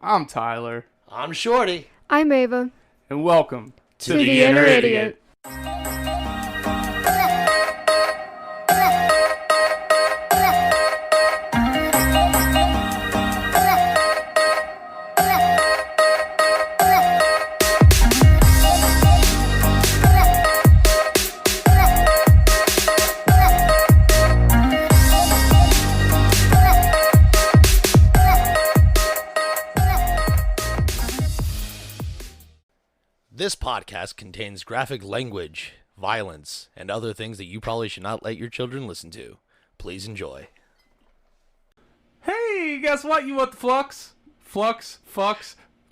I'm Tyler. I'm Shorty. I'm Ava. And welcome to the Inner Idiot. This podcast contains graphic language, violence, and other things that you probably should not let your children listen to. Please enjoy. Hey, guess what, you what the flux? Fucks.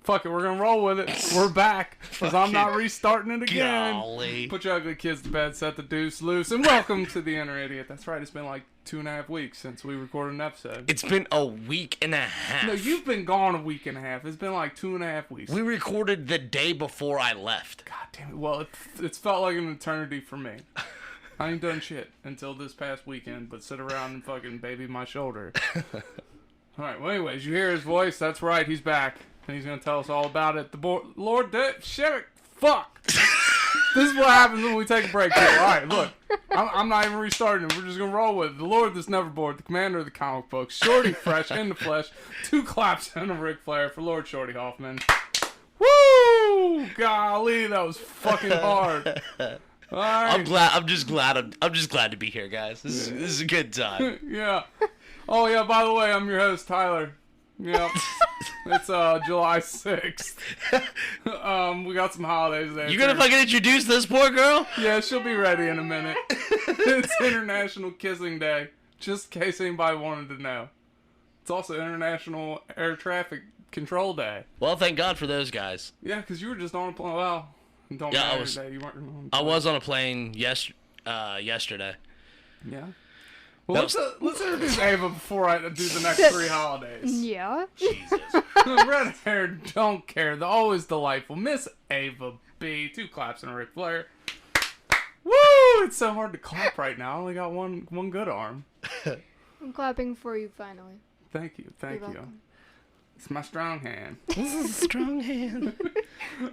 Fuck it, we're gonna roll with it. We're back, because I'm not restarting it again. Golly. Put your ugly kids to bed, set the deuce loose, and welcome to the Inner Idiot. That's right, it's been like 2.5 weeks since we recorded an episode. It's been a week and a half. No, you've been gone a week and a half. It's been like 2.5 weeks. We recorded the day before I left. God damn it. Well, it's felt like an eternity for me. I ain't done shit until this past weekend, but sit around and fucking baby my shoulder. Alright, well anyways, you hear his voice, that's right, he's back. And he's gonna tell us all about it. Fuck! This is what happens when we take a break here. Alright, look. I'm not even restarting it. We're just gonna roll with it. The Lord that's never bored, the commander of the comic books, Shorty fresh in the flesh, 2 claps and a Ric Flair for Lord Shorty Hoffman. Woo! Golly, that was fucking hard. All right. I'm just glad to be here, guys. This is a good time. Yeah. Oh yeah, by the way, I'm your host, Tyler. Yep. It's July 6th. We got some holidays there. You gonna fucking introduce this poor girl? Yeah, she'll be ready in a minute. It's International Kissing Day, just in case anybody wanted to know. It's also International Air Traffic Control Day. Well, thank God for those guys. Yeah, because you were just on a plane. Well, don't matter today. You weren't on a plane. I was on a plane yesterday. Yeah. Well, let's introduce Ava before I do the next 3 holidays. Yeah. Jesus. Red hair, don't care. They're always delightful. Miss Ava B. 2 claps and a Ric Flair. Woo! It's so hard to clap right now. I only got one good arm. I'm clapping for you finally. Thank you. You're welcome. It's my strong hand. This is a strong hand.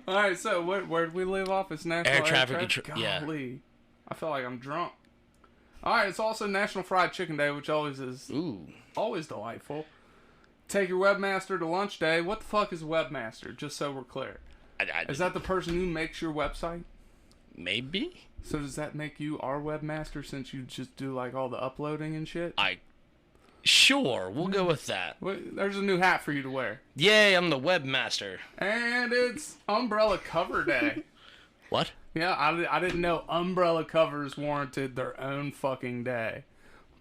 All right, so where did we leave off? It's National Air Traffic Control. Golly. Yeah. I feel like I'm drunk. All right, it's also National Fried Chicken Day, which always is always delightful. Take your webmaster to lunch day. What the fuck is a webmaster? Just so we're clear. Is that the person who makes your website? Maybe. So does that make you our webmaster since you just do like all the uploading and shit? Sure, we'll go with that. Well, there's a new hat for you to wear. Yay, I'm the webmaster. And it's Umbrella Cover Day. What? Yeah, I didn't know umbrella covers warranted their own fucking day.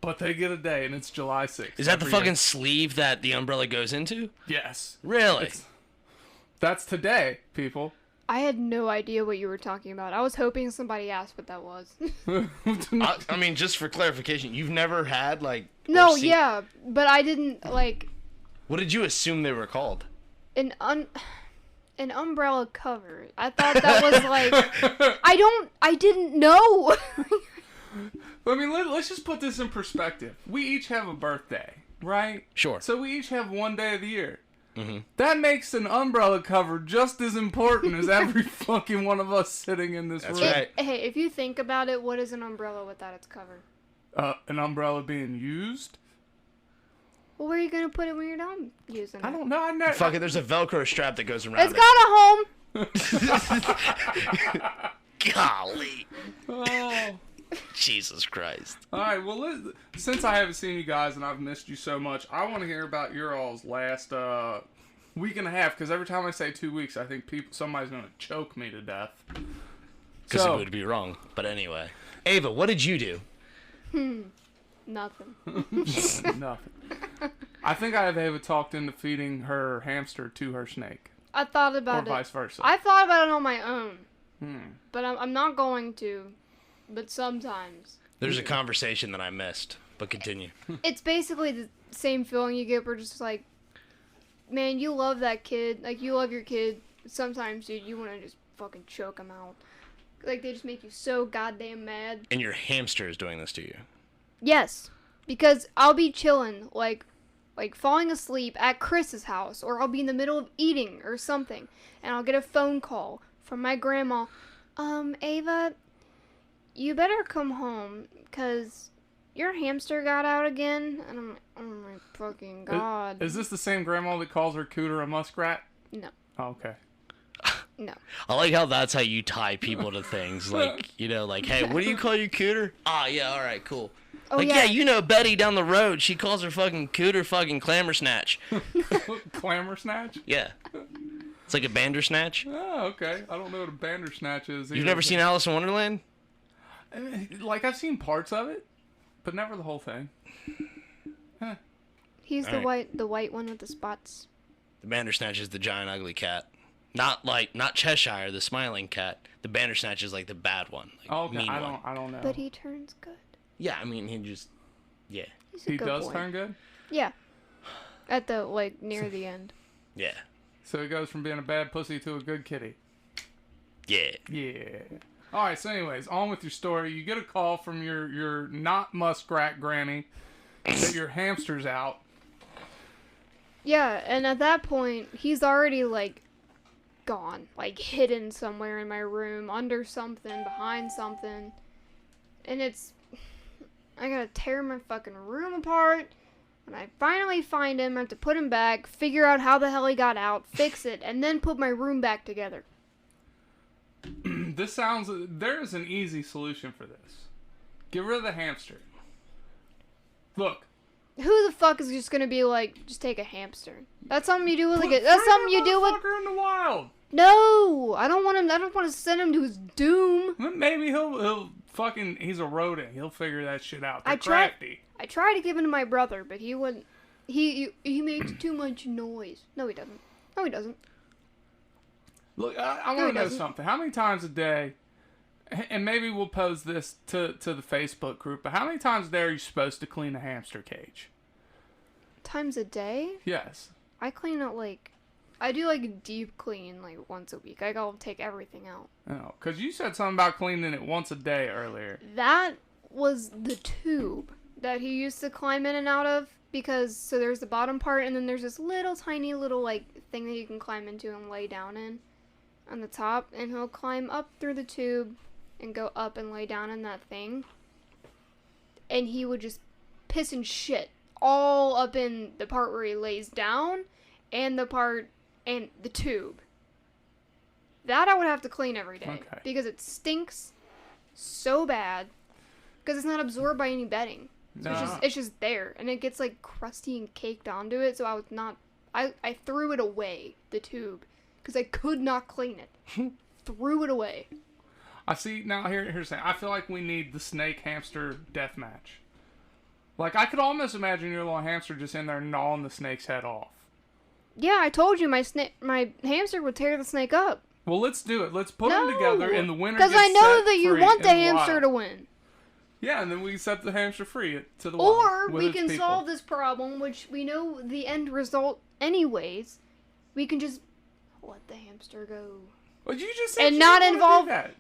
But they get a day, and it's July 6th. Is that the fucking sleeve that the umbrella goes into? Yes. Really? That's today, people. I had no idea what you were talking about. I was hoping somebody asked what that was. I mean, just for clarification, you've never had, like... No, yeah, but I didn't, like... What did you assume they were called? An umbrella cover. I thought that was like... I didn't know. I mean, let's just put this in perspective. We each have a birthday, right? Sure. So we each have one day of the year. Mm-hmm. That makes an umbrella cover just as important as every fucking one of us sitting in this room. That's right. Hey, if you think about it, what is an umbrella without its cover? An umbrella being used? Well, where are you going to put it when you're done using it? I don't know. I never... Fuck it, there's a Velcro strap that goes around It's got a home! Golly. Oh... Jesus Christ. Alright, well, since I haven't seen you guys and I've missed you so much, I want to hear about your all's last week and a half, because every time I say 2 weeks, I think somebody's going to choke me to death. Because it would be wrong. But anyway. Ava, what did you do? Nothing. Nothing. I think I have Ava talked into feeding her hamster to her snake. I thought about it. Or vice versa. I thought about it on my own. But I'm not going to. But sometimes. There's a conversation that I missed, but continue. It's basically the same feeling you get where just like, man, you love that kid. Like, you love your kid. Sometimes, dude, you want to just fucking choke them out. Like, they just make you so goddamn mad. And your hamster is doing this to you? Yes. Because I'll be chilling, like, like falling asleep at Chris's house, or I'll be in the middle of eating or something, and I'll get a phone call from my grandma. Ava, you better come home, 'cause your hamster got out again. And I'm like, oh my fucking god. Is this the same grandma that calls her cooter a muskrat? No. Oh, okay. No. I like how that's how you tie people to things. Like, like, hey, what do you call your cooter? Ah, yeah, all right, cool. Oh, like, yeah, Betty down the road. She calls her fucking cooter fucking clamor snatch. Clamor snatch? Yeah. It's like a bandersnatch. Oh, okay. I don't know what a bandersnatch is either. You've never seen Alice in Wonderland? Like, I've seen parts of it, but never the whole thing. Huh. He's the white one with the spots. The bandersnatch is the giant ugly cat. Not Cheshire, the smiling cat. The bandersnatch is like the bad one. Like, Oh, okay. mean I one. don't know. But he turns good. Yeah, I mean, yeah. He's a He good does boy. turn good? Yeah. At the, near the end. Yeah. So he goes from being a bad pussy to a good kitty. Yeah. Yeah. All right. So, anyways, on with your story. You get a call from your not muskrat granny that your hamster's out. Yeah, and at that point, he's already, gone. Hidden somewhere in my room, under something, behind something. And I gotta tear my fucking room apart. When I finally find him, I have to put him back, figure out how the hell he got out, fix it, and then put my room back together. There is an easy solution for this. Get rid of the hamster. Look. Who the fuck is just gonna be just take a hamster? That's something you do with that's something you do with. in the wild. No, I don't want him. I don't want to send him to his doom. Maybe he'll fucking. He's a rodent. He'll figure that shit out. They're crafty. I tried to give him to my brother, but he wouldn't. He makes too much noise. No, he doesn't. No, he doesn't. Look, I want to know something. How many times a day? And maybe we'll pose this to the Facebook group. But how many times a day are you supposed to clean a hamster cage? Times a day? Yes. I clean it I do a deep clean once a week. I'll take everything out. Oh, because you said something about cleaning it once a day earlier. That was the tube that he used to climb in and out of. So there's the bottom part, and then there's this tiny little thing that you can climb into and lay down in on the top. And he'll climb up through the tube and go up and lay down in that thing. And he would just piss and shit all up in the part where he lays down and the tube. That I would have to clean every day. Okay. Because it stinks so bad. Because it's not absorbed by any bedding. So it's just there. And it gets crusty and caked onto it. So I threw it away, the tube. Because I could not clean it. Threw it away. I see. Now, here's the thing. I feel like we need the snake hamster death match. I could almost imagine your little hamster just in there gnawing the snake's head off. Yeah, I told you my hamster would tear the snake up. Well, let's do it. Let's put them together, and the winner gets Because I know that you free want the in hamster wild. to win. Yeah, and then we set the hamster free to the wild. Or with we its can people. solve this problem, which we know the end result anyways. We can just let the hamster go. Well, you just said And you not didn't wanna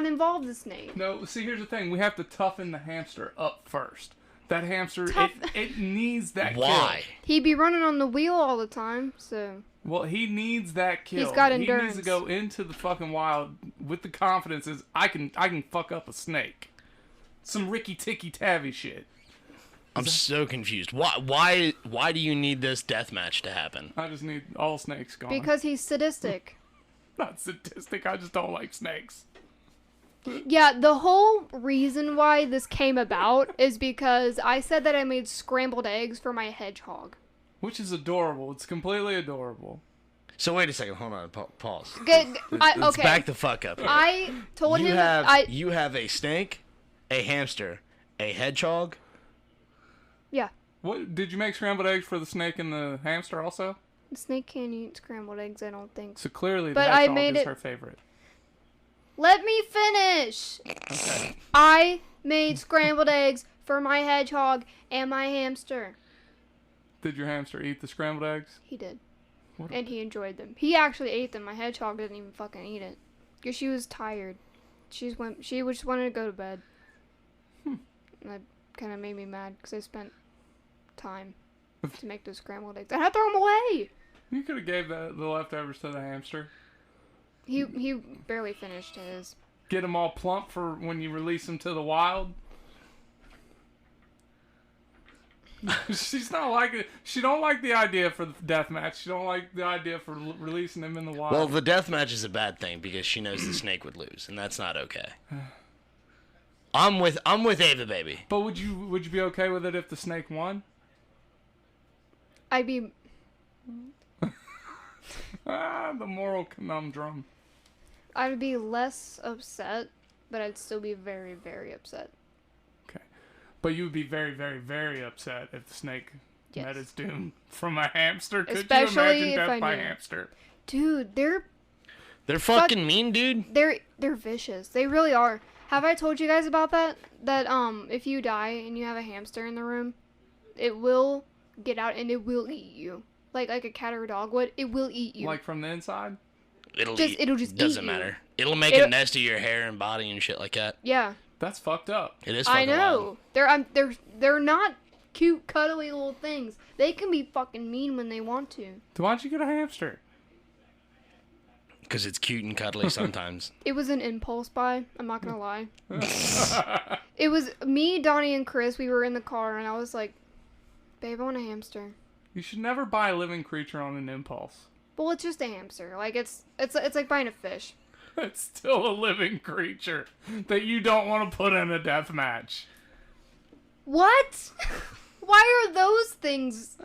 do involve the snake. No, see, here's the thing. We have to toughen the hamster up first. That hamster, it needs that Why? kill. He'd be running on the wheel all the time, so... Well, he needs that kill. He's got He needs endurance. to go into the fucking wild with the confidence is I can fuck up a snake. Some Ricky Ticky Tavi shit. I'm so confused. Why do you need this death match to happen? I just need all snakes gone. Because he's sadistic. Not sadistic, I just don't like snakes. Yeah, the whole reason why this came about is because I said that I made scrambled eggs for my hedgehog. Which is adorable. It's completely adorable. So wait a second. Hold on. Pause. Let's Let's back the fuck up here. I told you him you have a snake, a hamster, a hedgehog. Yeah. What did you make scrambled eggs for the snake and the hamster also? The snake can't eat scrambled eggs, I don't think. So clearly But the I hedgehog made is it- her favorite. Let me finish! Okay. I made scrambled eggs for my hedgehog and my hamster. Did your hamster eat the scrambled eggs? He did. What a- And he enjoyed them. He actually ate them. My hedgehog didn't even fucking eat it. Because she was tired. She just wanted to go to bed. And that kind of made me mad because I spent time to make those scrambled eggs. And I throw them away. You could have gave the leftovers to the hamster. He barely finished his. Get them all plump for when you release them to the wild. She's not like it. She don't like the idea for the death match. She don't like the idea for releasing them in the wild. Well, the death match is a bad thing because she knows the snake would lose, and that's not okay. I'm with Ava, baby. But would you be okay with it if the snake won? I'd be. The moral conundrum. I'd be less upset, but I'd still be very, very upset. Okay. But you would be very, very, very upset if the snake Yes. met its doom from a hamster. Could Especially you imagine if death I by knew. hamster? Dude, they're fucking mean, dude. they're vicious. They really are. Have I told you guys about that? That if you die and you have a hamster in the room, it will get out and it will eat you. Like a cat or a dog would. It will eat you. Like from the inside? It'll just doesn't eat you. matter. It'll make a nest of your hair and body and shit like that. Yeah. That's fucked up. It is. I Fucking know. wild. They're not cute, cuddly little things. They can be fucking mean when they want to. So why'd you get a hamster? Because it's cute and cuddly sometimes. It was an impulse buy. I'm not gonna lie. It was me, Donnie, and Chris. We were in the car, and I was like, "Babe, I want a hamster." You should never buy a living creature on an impulse. Well, it's just a hamster. Like it's like buying a fish. It's still a living creature that you don't want to put in a death match. What? Why are those things?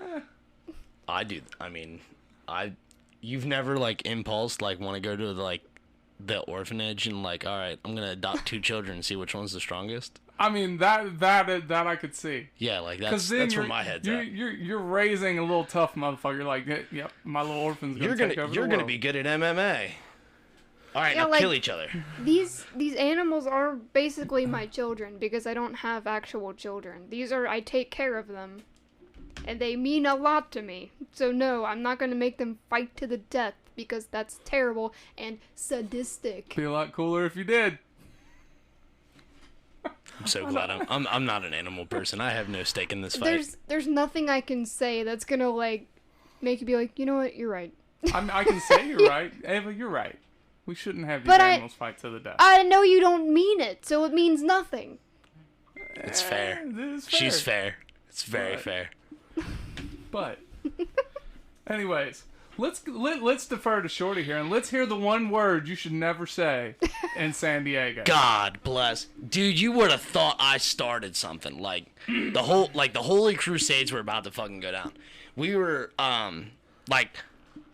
I do. I mean, you've never like impulsed like want to go to like the orphanage and like, all right, I'm gonna adopt 2 children and see which one's the strongest. I mean that I could see. Yeah, like that's where my head's at. You're raising a little tough motherfucker. Like, yep, my little orphan's gonna take over the You're gonna world. be good at MMA. All right, Yeah, now like, kill each other. These animals are basically my children because I don't have actual children. I take care of them. And they mean a lot to me. So no, I'm not going to make them fight to the death because that's terrible and sadistic. Be a lot cooler if you did. I'm so glad I'm not an animal person. I have no stake in this fight. There's nothing I can say that's going to like make you be like, "You know what? You're right." I can say you're right. Ava, you're right. We shouldn't have these But animals fight to the death. I know you don't mean it, so it means nothing. It's fair. It is fair. She's fair. It's very Right. fair. But, anyways, let's defer to Shorty here and let's hear the one word you should never say in San Diego. God bless, dude. You would have thought I started something like the Holy Crusades were about to fucking go down. We were like,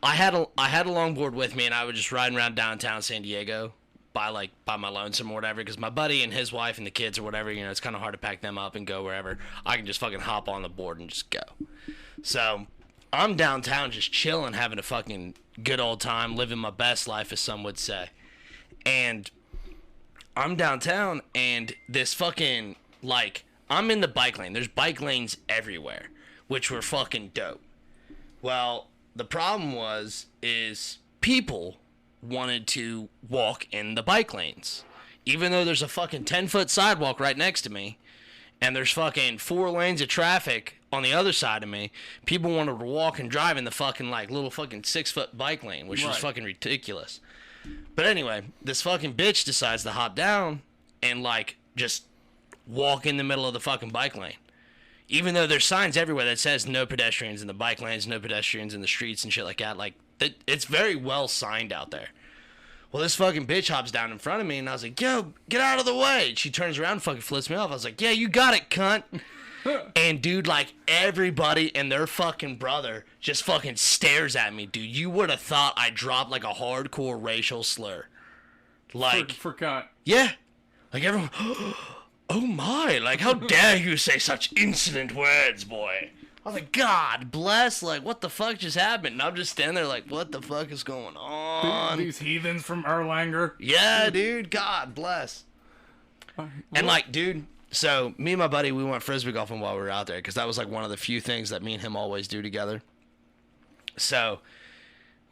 I had a longboard with me and I was just riding around downtown San Diego by my lonesome or whatever, because my buddy and his wife and the kids or whatever, you know, it's kind of hard to pack them up and go wherever. I can just fucking hop on the board and just go. So I'm downtown just chilling, having a fucking good old time, living my best life, as some would say. And I'm downtown, and this fucking, like, I'm in the bike lane. There's bike lanes everywhere, which were fucking dope. Well, the problem is people wanted to walk in the bike lanes. Even though there's a fucking 10-foot sidewalk right next to me, and there's fucking 4 lanes of traffic on the other side of me, people wanted to walk and drive in the fucking, like, little fucking 6-foot bike lane, which was fucking ridiculous. But anyway, this fucking bitch decides to hop down and, like, just walk in the middle of the fucking bike lane. Even though there's signs everywhere that says no pedestrians in the bike lanes, no pedestrians in the streets and shit like that. Like, it's very well signed out there. Well, this fucking bitch hops down in front of me, and I was like, yo, get out of the way. And she turns around and fucking flips me off. I was like, yeah, you got it, cunt. And, dude, like, everybody and their fucking brother just fucking stares at me, dude. You would have thought I dropped, like, a hardcore racial slur. Like, For cunt. yeah. Like, everyone, oh my, like, how dare you say such insolent words, boy. I was like, God bless, like, what the fuck just happened? And I'm just standing there like, what the fuck is going on? These heathens from Erlanger. Yeah, dude, God bless. And, like, dude, so me and my buddy, we went frisbee golfing while we were out there, because that was, like, one of the few things that me and him always do together. So,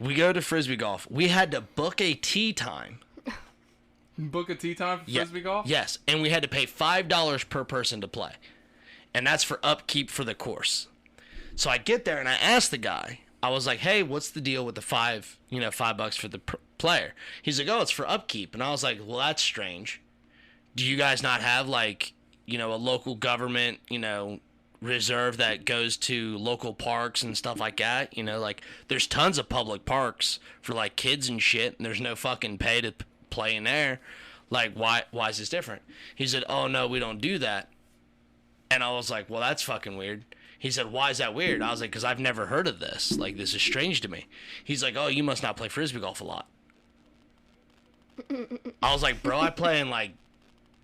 we go to frisbee golf. We had to book a tee time. Book a tee time for frisbee golf? Yes, and we had to pay $5 per person to play. And that's for upkeep for the course. So I get there and I ask the guy. I was like, "Hey, what's the deal with the $5 for the player?" He's like, "Oh, it's for upkeep." And I was like, "Well, that's strange. Do you guys not have like, a local government, reserve that goes to local parks and stuff like that? Like there's tons of public parks for like kids and shit, and there's no fucking pay to play in there. Like why is this different?" He said, "Oh no, we don't do that." And I was like, "Well, that's fucking weird." He said, "Why is that weird?" I was like, "Because I've never heard of this. Like, this is strange to me." He's like, "Oh, you must not play Frisbee golf a lot." I was like, "Bro, I play in, like,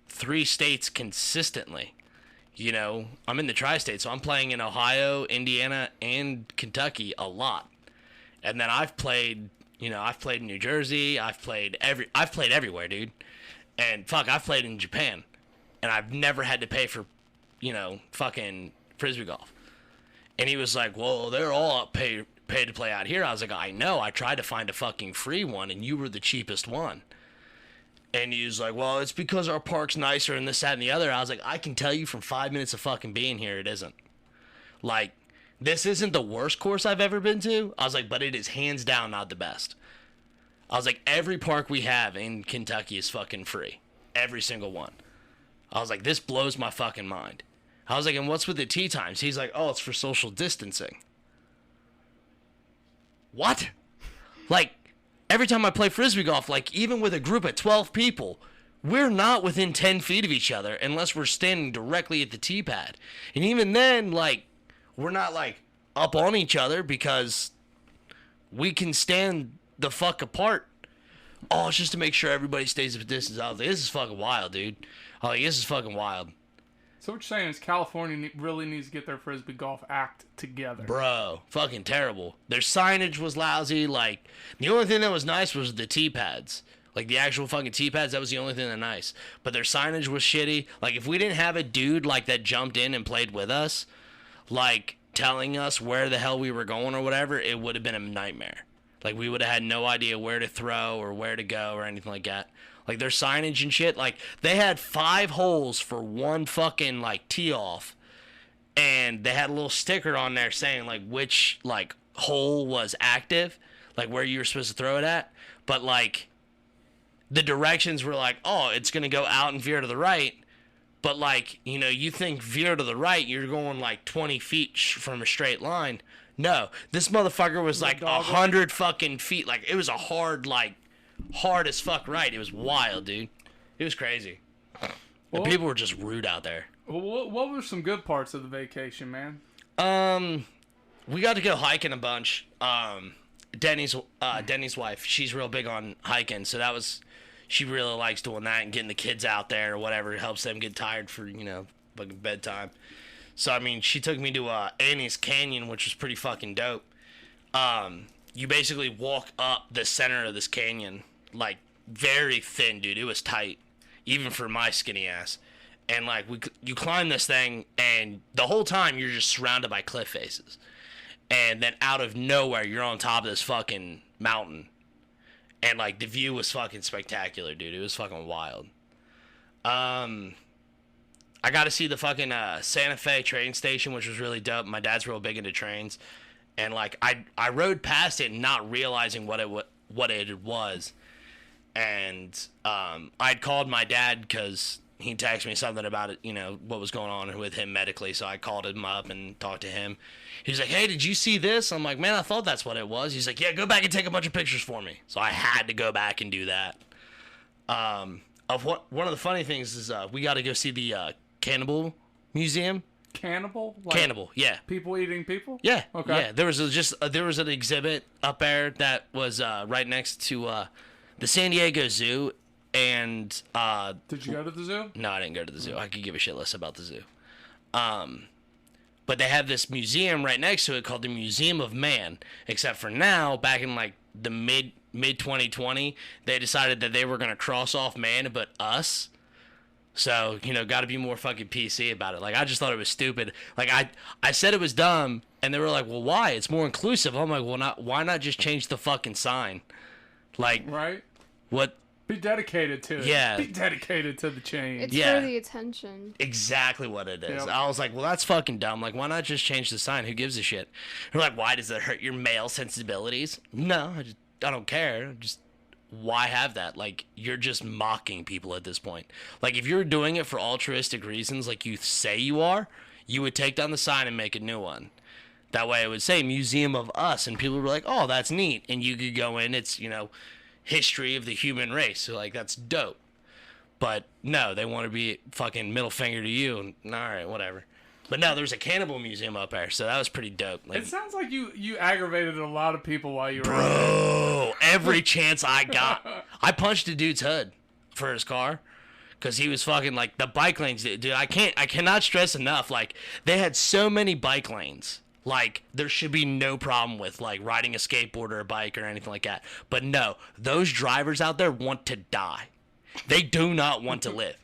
3 states consistently. I'm in the tri-state, so I'm playing in Ohio, Indiana, and Kentucky a lot. And then I've played in New Jersey. I've played everywhere, dude. And, fuck, I've played in Japan. And I've never had to pay for, fucking Frisbee golf." And he was like, "Well, they're all paid to play out here." I was like, "I know. I tried to find a fucking free one, and you were the cheapest one." And he was like, "Well, it's because our park's nicer and this, that, and the other." I was like, "I can tell you from 5 minutes of fucking being here, it isn't. Like, this isn't the worst course I've ever been to." I was like, "But it is hands down not the best." I was like, "Every park we have in Kentucky is fucking free. Every single one." I was like, "This blows my fucking mind." I was like, "And what's with the tee times?" He's like, "Oh, it's for social distancing." What? Like, every time I play Frisbee golf, like, even with a group of 12 people, we're not within 10 feet of each other unless we're standing directly at the tee pad. And even then, like, we're not, like, up on each other because we can stand the fuck apart. Oh, it's just to make sure everybody stays at a distance. I was like, this is fucking wild, dude. I was like, this is fucking wild. So what you're saying is California really needs to get their Frisbee golf act together. Bro, fucking terrible. Their signage was lousy. Like, the only thing that was nice was the tee pads. Like, the actual fucking tee pads, that was the only thing that was nice. But their signage was shitty. Like, if we didn't have a dude, like, that jumped in and played with us, like, telling us where the hell we were going or whatever, it would have been a nightmare. Like, we would have had no idea where to throw or where to go or anything like that. Like, their signage and shit, like, they had 5 holes for one fucking, like, tee off. And they had a little sticker on there saying, like, which, like, hole was active. Like, where you were supposed to throw it at. But, like, the directions were like, oh, it's going to go out and veer to the right. But, like, you think veer to the right, you're going, like, 20 feet from a straight line. No, this motherfucker was, like, 100 fucking feet. Like, it was a hard as fuck right. It was wild, dude. It was crazy. The people were just rude out there. What were some good parts of the vacation, man? We got to go hiking a bunch. Denny's wife, she's real big on hiking, so she really likes doing that and getting the kids out there or whatever. It helps them get tired for, fucking bedtime. So, I mean, she took me to Annie's Canyon, which was pretty fucking dope. You basically walk up the center of this canyon, like, very thin, dude. It was tight, even for my skinny ass. And, like, you climb this thing, and the whole time you're just surrounded by cliff faces. And then out of nowhere, you're on top of this fucking mountain. And, like, the view was fucking spectacular, dude. It was fucking wild. I got to see the fucking Santa Fe train station, which was really dope. My dad's real big into trains. And, like, I rode past it not realizing what it was. And I'd called my dad because he texted me something about it, what was going on with him medically. So I called him up and talked to him. He's like, hey, did you see this? I'm like, man, I thought that's what it was. He's like, yeah, go back and take a bunch of pictures for me. So I had to go back and do that. One of the funny things is we got to go see the Cannibal Museum. Cannibal? Like Cannibal, yeah. People eating people? Yeah. Okay. Yeah, there was an exhibit up there that was right next to the San Diego Zoo, and did you go to the zoo? No, I didn't go to the zoo. I could give a shit less about the zoo. But they have this museum right next to it called the Museum of Man. Except for now, back in like the mid 2020, they decided that they were gonna cross off man and put us. So, got to be more fucking PC about it. Like, I just thought it was stupid. Like, I said it was dumb, and they were like, well, why? It's more inclusive. I'm like, well, why not just change the fucking sign? Like, right? What Be dedicated to it. Yeah. Be dedicated to the change. It's Yeah. for the attention. Exactly what it is. Yep. I was like, well, that's fucking dumb. Like, why not just change the sign? Who gives a shit? They're like, why does it hurt your male sensibilities? No, I don't care. Just why have that? Like, you're just mocking people at this point. Like, if you're doing it for altruistic reasons, like you say you are, you would take down the sign and make a new one. That way, it would say Museum of Us, and people were like, oh, that's neat. And you could go in, it's, history of the human race. So, like, that's dope. But no, they want to be fucking middle finger to you, and all right, whatever. But no, there's a cannibal museum up there, so that was pretty dope. Like, It sounds like you aggravated a lot of people while you were bro, every chance I got, I punched a dude's hood for his car. Cause he was fucking like the bike lanes, dude. I cannot stress enough. Like, they had so many bike lanes. Like, there should be no problem with like riding a skateboard or a bike or anything like that. But no, those drivers out there want to die. They do not want to live.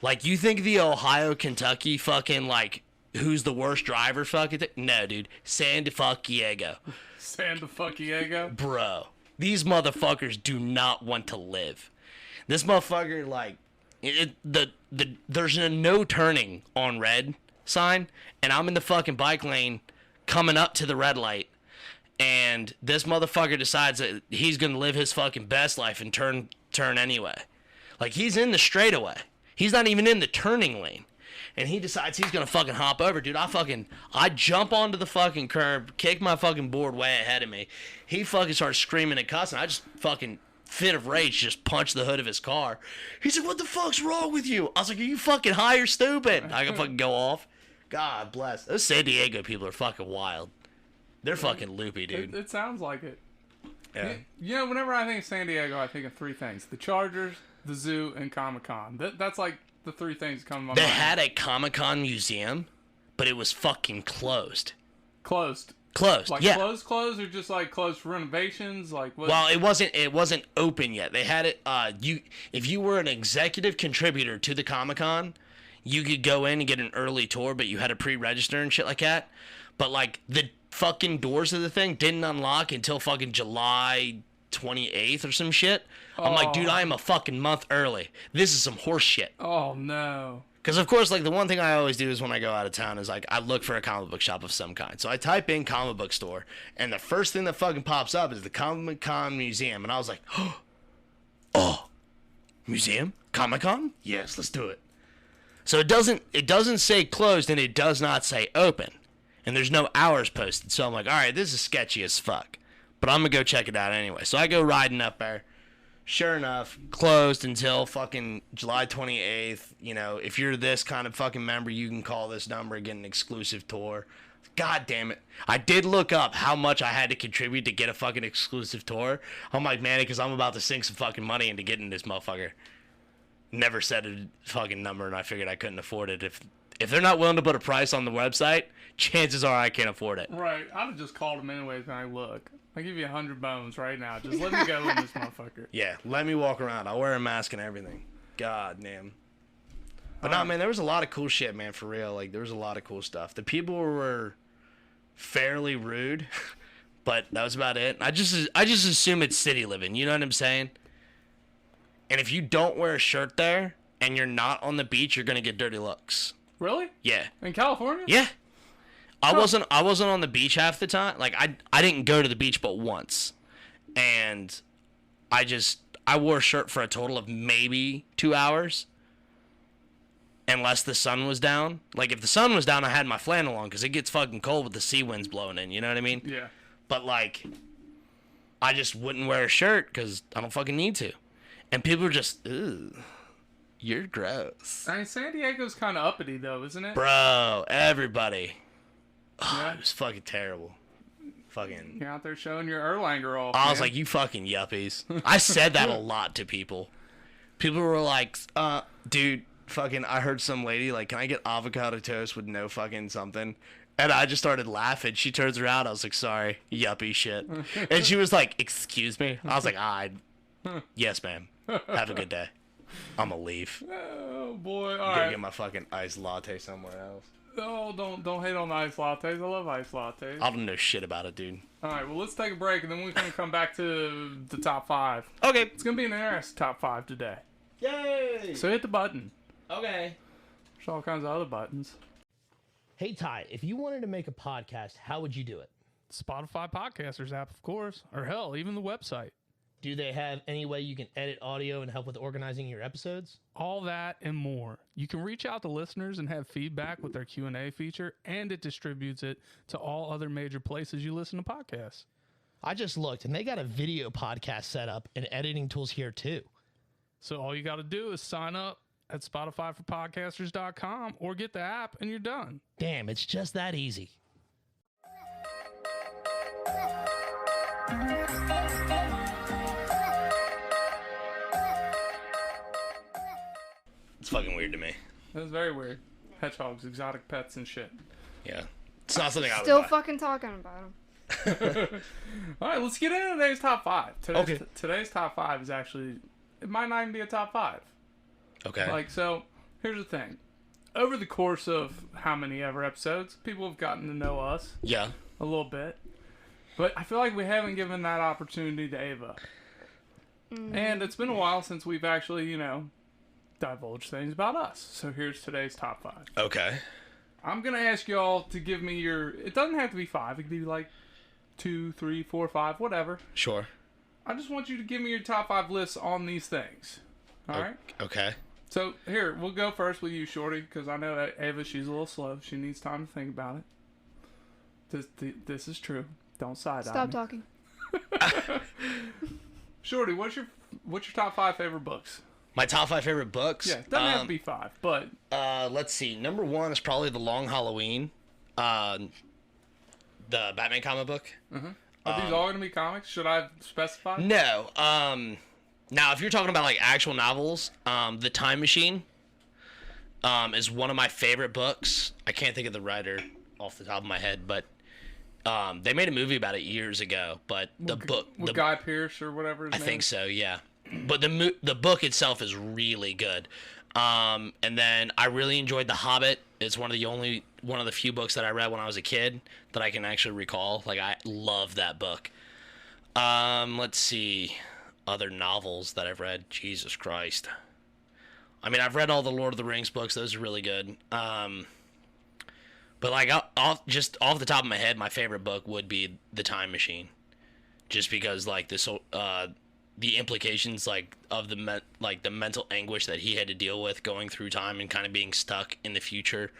Like, you think the Ohio, Kentucky fucking like who's the worst driver fucking thing? No, dude, San Diego. San Diego. Bro, these motherfuckers do not want to live. This motherfucker, like, there's a no turning on red sign, and I'm in the fucking bike lane coming up to the red light, and this motherfucker decides that he's gonna live his fucking best life and turn anyway. Like, he's in the straightaway. He's not even in the turning lane. And he decides he's gonna fucking hop over, dude. I jump onto the fucking curb, kick my fucking board way ahead of me. He fucking starts screaming and cussing. I just fucking fit of rage just punched the hood of his car. He said, what the fuck's wrong with you? I was like, are you fucking high or stupid? I can fucking go off. God bless. Those San Diego people are fucking wild. They're fucking loopy, dude. It sounds like it. Yeah. Whenever I think of San Diego, I think of three things: the Chargers, the zoo, and Comic-Con. That's like the three things that come to my They mind. had a Comic-Con museum, but it was fucking closed. Closed. Closed, yeah. Closed, or just like closed for renovations? Like what? Well, it wasn't open yet. They had it. If you were an executive contributor to the Comic-Con, you could go in and get an early tour, but you had to pre-register and shit like that. But like, the fucking doors of the thing didn't unlock until fucking July 28th or some shit. I'm like, dude, I am a fucking month early. This is some horse shit. Oh no. Because, of course, like, the one thing I always do is when I go out of town is, like, I look for a comic book shop of some kind. So I type in comic book store, and the first thing that fucking pops up is the Comic-Con Museum. And I was like, oh, museum? Comic-Con? Yes, let's do it. So it doesn't say closed, and it does not say open. And there's no hours posted. So I'm like, all right, this is sketchy as fuck. But I'm going to go check it out anyway. So I go riding up there. Sure enough, closed until fucking July 28th. If you're this kind of fucking member, you can call this number and get an exclusive tour. God damn it. I did look up how much I had to contribute to get a fucking exclusive tour. I'm like, man, because I'm about to sink some fucking money into getting this motherfucker. Never said a fucking number, and I figured I couldn't afford it. If they're not willing to put a price on the website, chances are I can't afford it. Right. I'd have just called him anyways. And look, I'll give you 100 bones right now. Just let me go in this motherfucker. Yeah, let me walk around. I'll wear a mask and everything. God damn. But no, man, there was a lot of cool shit, man, for real. Like, there was a lot of cool stuff. The people were fairly rude, but that was about it. I just assume it's city living. You know what I'm saying? And if you don't wear a shirt there and you're not on the beach, you're gonna get dirty looks. Really? Yeah. In California? Yeah. I wasn't on the beach half the time. Like, I didn't go to the beach but once. And I wore a shirt for a total of maybe 2 hours. Unless the sun was down. Like, if the sun was down, I had my flannel on because it gets fucking cold with the sea winds blowing in. You know what I mean? Yeah. But, like, I just wouldn't wear a shirt because I don't fucking need to. And people were just, ew, you're gross. I mean, San Diego's kind of uppity, though, isn't it? Bro, everybody. Oh, Yeah. It was fucking terrible. Fucking. You're out there showing your Erlanger off. I was man. like, you fucking yuppies. I said that a lot to people. People were like, dude, fucking, I heard some lady, like, can I get avocado toast with no fucking something? And I just started laughing. She turns around. I was like, sorry, yuppie shit. And she was like, excuse me? I was like, yes, ma'am. Have a good day. I'm gonna leave. Oh, boy. All Go right. get my fucking iced latte somewhere else. Oh, don't hate on the ice lattes. I love ice lattes. I don't know shit about it, dude. All right, well, let's take a break, and then we're going to come back to the top 5. Okay. It's going to be an interesting top 5 today. Yay! So hit the button. Okay. There's all kinds of other buttons. Hey, Ty, if you wanted to make a podcast, how would you do it? Spotify Podcasters app, of course. Or hell, even the website. Do they have any way you can edit audio and help with organizing your episodes? All that and more. You can reach out to listeners and have feedback with their Q&A feature, and it distributes it to all other major places you listen to podcasts. I just looked, and they got a video podcast set up and editing tools here, too. So all you got to do is sign up at SpotifyForPodcasters.com or get the app, and you're done. Damn, it's just that easy. It's fucking weird to me. That was very weird. Hedgehogs, exotic pets, and shit. Yeah. It's not something I would Still buy. fucking talking about them. All right, let's get into today's top 5. Today's top 5 is actually, it might not even be a top 5. Okay. So, here's the thing. Over the course of how many ever episodes, people have gotten to know us Yeah. a little bit. But I feel like we haven't given that opportunity to Ava. And it's been a while since we've actually, divulged things about us. So here's today's top 5. Okay. I'm going to ask y'all to give me it doesn't have to be 5. It could be like 2, 3, 4, 5, whatever. Sure. I just want you to give me your top 5 lists on these things. All right? Okay. So here, we'll go first with you, Shorty, because I know that Ava, she's a little slow. She needs time to think about it. This is true. Don't side-eye Stop me. talking. Shorty, what's your top 5 favorite books? My top 5 favorite books? Yeah, doesn't have to be 5, but... Let's see. Number 1 is probably The Long Halloween. The Batman comic book. Mm-hmm. Are these all going to be comics? Should I specify? No. Now, if you're talking about, like, actual novels, The Time Machine is one of my favorite books. I can't think of the writer off the top of my head, but they made a movie about it years ago. But the book... With Guy Pearce or whatever his I name think is? so, yeah. But the book itself is really good. And then I really enjoyed The Hobbit. It's one of the few books that I read when I was a kid that I can actually recall. Like, I love that book. Let's see. Other novels that I've read. Jesus Christ. I mean, I've read all the Lord of the Rings books. Those are really good. But, like, off the top of my head, my favorite book would be The Time Machine. Just because, like, the implications, like, of the mental anguish that he had to deal with going through time and kind of being stuck in the future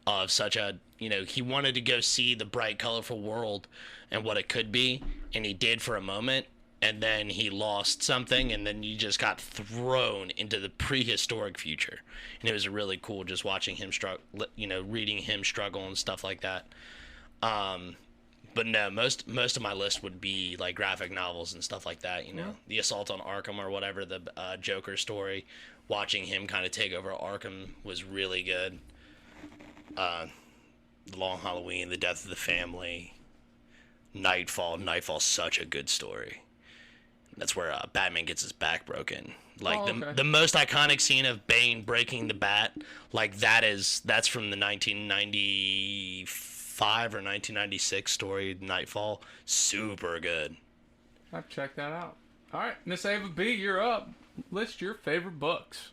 of such a, he wanted to go see the bright, colorful world and what it could be, and he did for a moment, and then he lost something, and then you just got thrown into the prehistoric future. And it was really cool just watching him struggle, reading him struggle and stuff like that. But no, most of my list would be like graphic novels and stuff like that. The Assault on Arkham or whatever, the Joker story. Watching him kind of take over Arkham was really good. The Long Halloween, The Death of the Family, Nightfall. Nightfall's such a good story. That's where Batman gets his back broken. Like the most iconic scene of Bane breaking the bat, like that's from the 1995 or 1996 story, Nightfall. Super good. I've checked that out. All right, Miss Ava B, you're up. List your favorite books.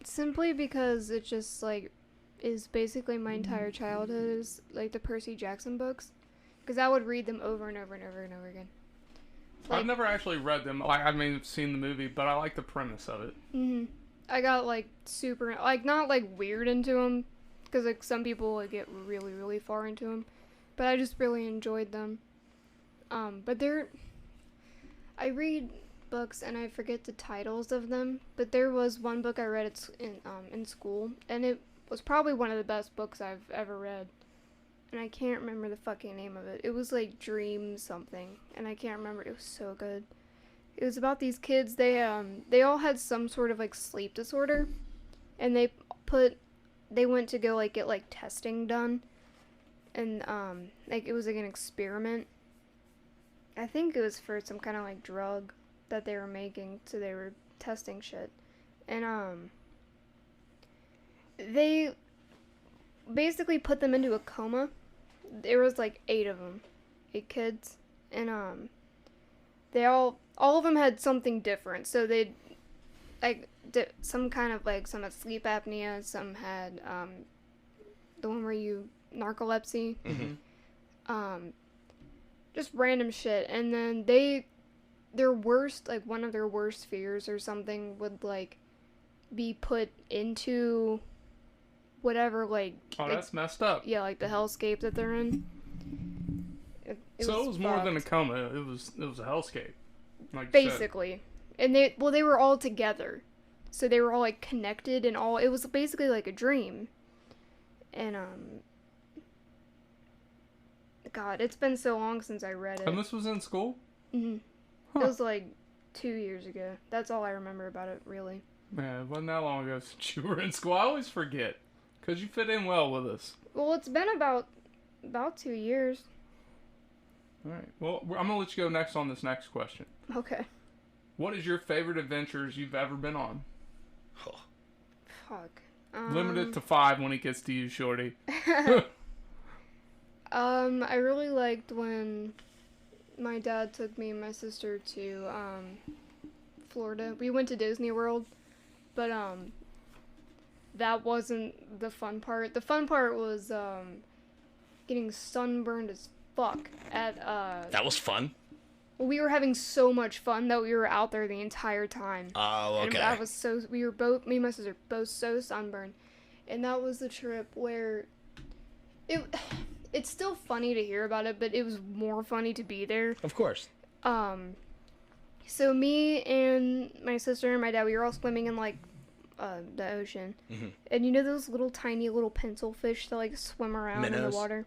Simply because it just, like, is basically my entire childhood is, like, the Percy Jackson books. Because I would read them over and over and over and over again. I've never actually read them. I've seen the movie, but I like the premise of it. I got, like, super, like, not, like, weird into them. Because, like, some people, like, get really, really far into them. But I just really enjoyed them. But I read books and I forget the titles of them. But there was one book I read in school. And it was probably one of the best books I've ever read. And I can't remember the fucking name of it. It was like Dream something, and I can't remember. It was so good. It was about these kids. They all had some sort of like sleep disorder, and they went to go like get like testing done, and like it was like an experiment. I think it was for some kind of like drug that they were making, so they were testing shit, and they basically put them into a coma. There was like 8 of them, 8 kids, and they all of them had something different. So they'd like some kind of like, some had sleep apnea, some had the one where you narcolepsy, just random shit. And then their worst, like one of their worst fears or something would like be put into whatever, like, Oh, that's messed up. yeah, like the hellscape that they're in. It was more than a fucked. coma. It was a hellscape. Like you said. Basically. And they were all together. So they were all like connected and all, it was basically like a dream. And God, it's been so long since I read it. And this was in school? It Huh. was like 2 years ago. That's all I remember about it, really. Man, it wasn't that long ago since you were in school. I always forget. Because you fit in well with us. Well, it's been about 2 years. Alright. Well, I'm going to let you go next on this next question. Okay. What is your favorite adventures you've ever been on? Oh. Fuck. Limited to 5 when it gets to you, Shorty. I really liked when my dad took me and my sister to Florida. We went to Disney World, but that wasn't the fun part. The fun part was getting sunburned as fuck at That was fun. we were having so much fun that we were out there the entire time. Oh, And okay. I was so, we were both, me and my sister, both so sunburned. And that was the trip where it's still funny to hear about it, but it was more funny to be there. Of course. So me and my sister and my dad, we were all swimming in like the ocean. And you know those little tiny little pencil fish that like swim around in Minnows? the water?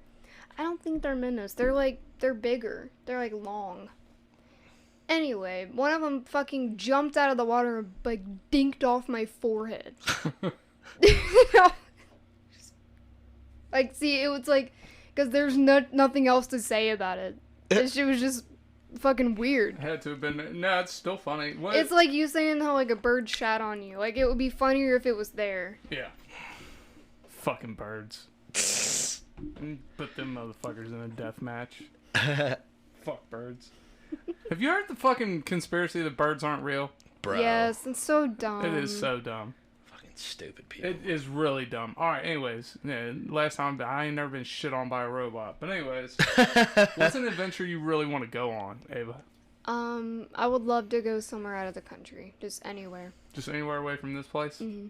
I don't think they're minnows. They're bigger. They're like long. Anyway, one of them fucking jumped out of the water and like dinked off my forehead. Like, see, it was like, because there's nothing else to say about it. This shit was just fucking weird. Had to have been. No, it's still funny. What? It's like you saying how like a bird shat on you. Like, it would be funnier if it was there. Yeah. Fucking birds. Put them motherfuckers in a death match. Fuck birds. Have you heard the fucking conspiracy that birds aren't real? Bro. Yes, it's so dumb. It is so dumb. Fucking stupid people. It is really dumb. Alright, anyways. Yeah, last time, I ain't never been shit on by a robot. But anyways. What's an adventure you really want to go on, Ava? I would love to go somewhere out of the country. Just anywhere. Just anywhere away from this place? Mm-hmm.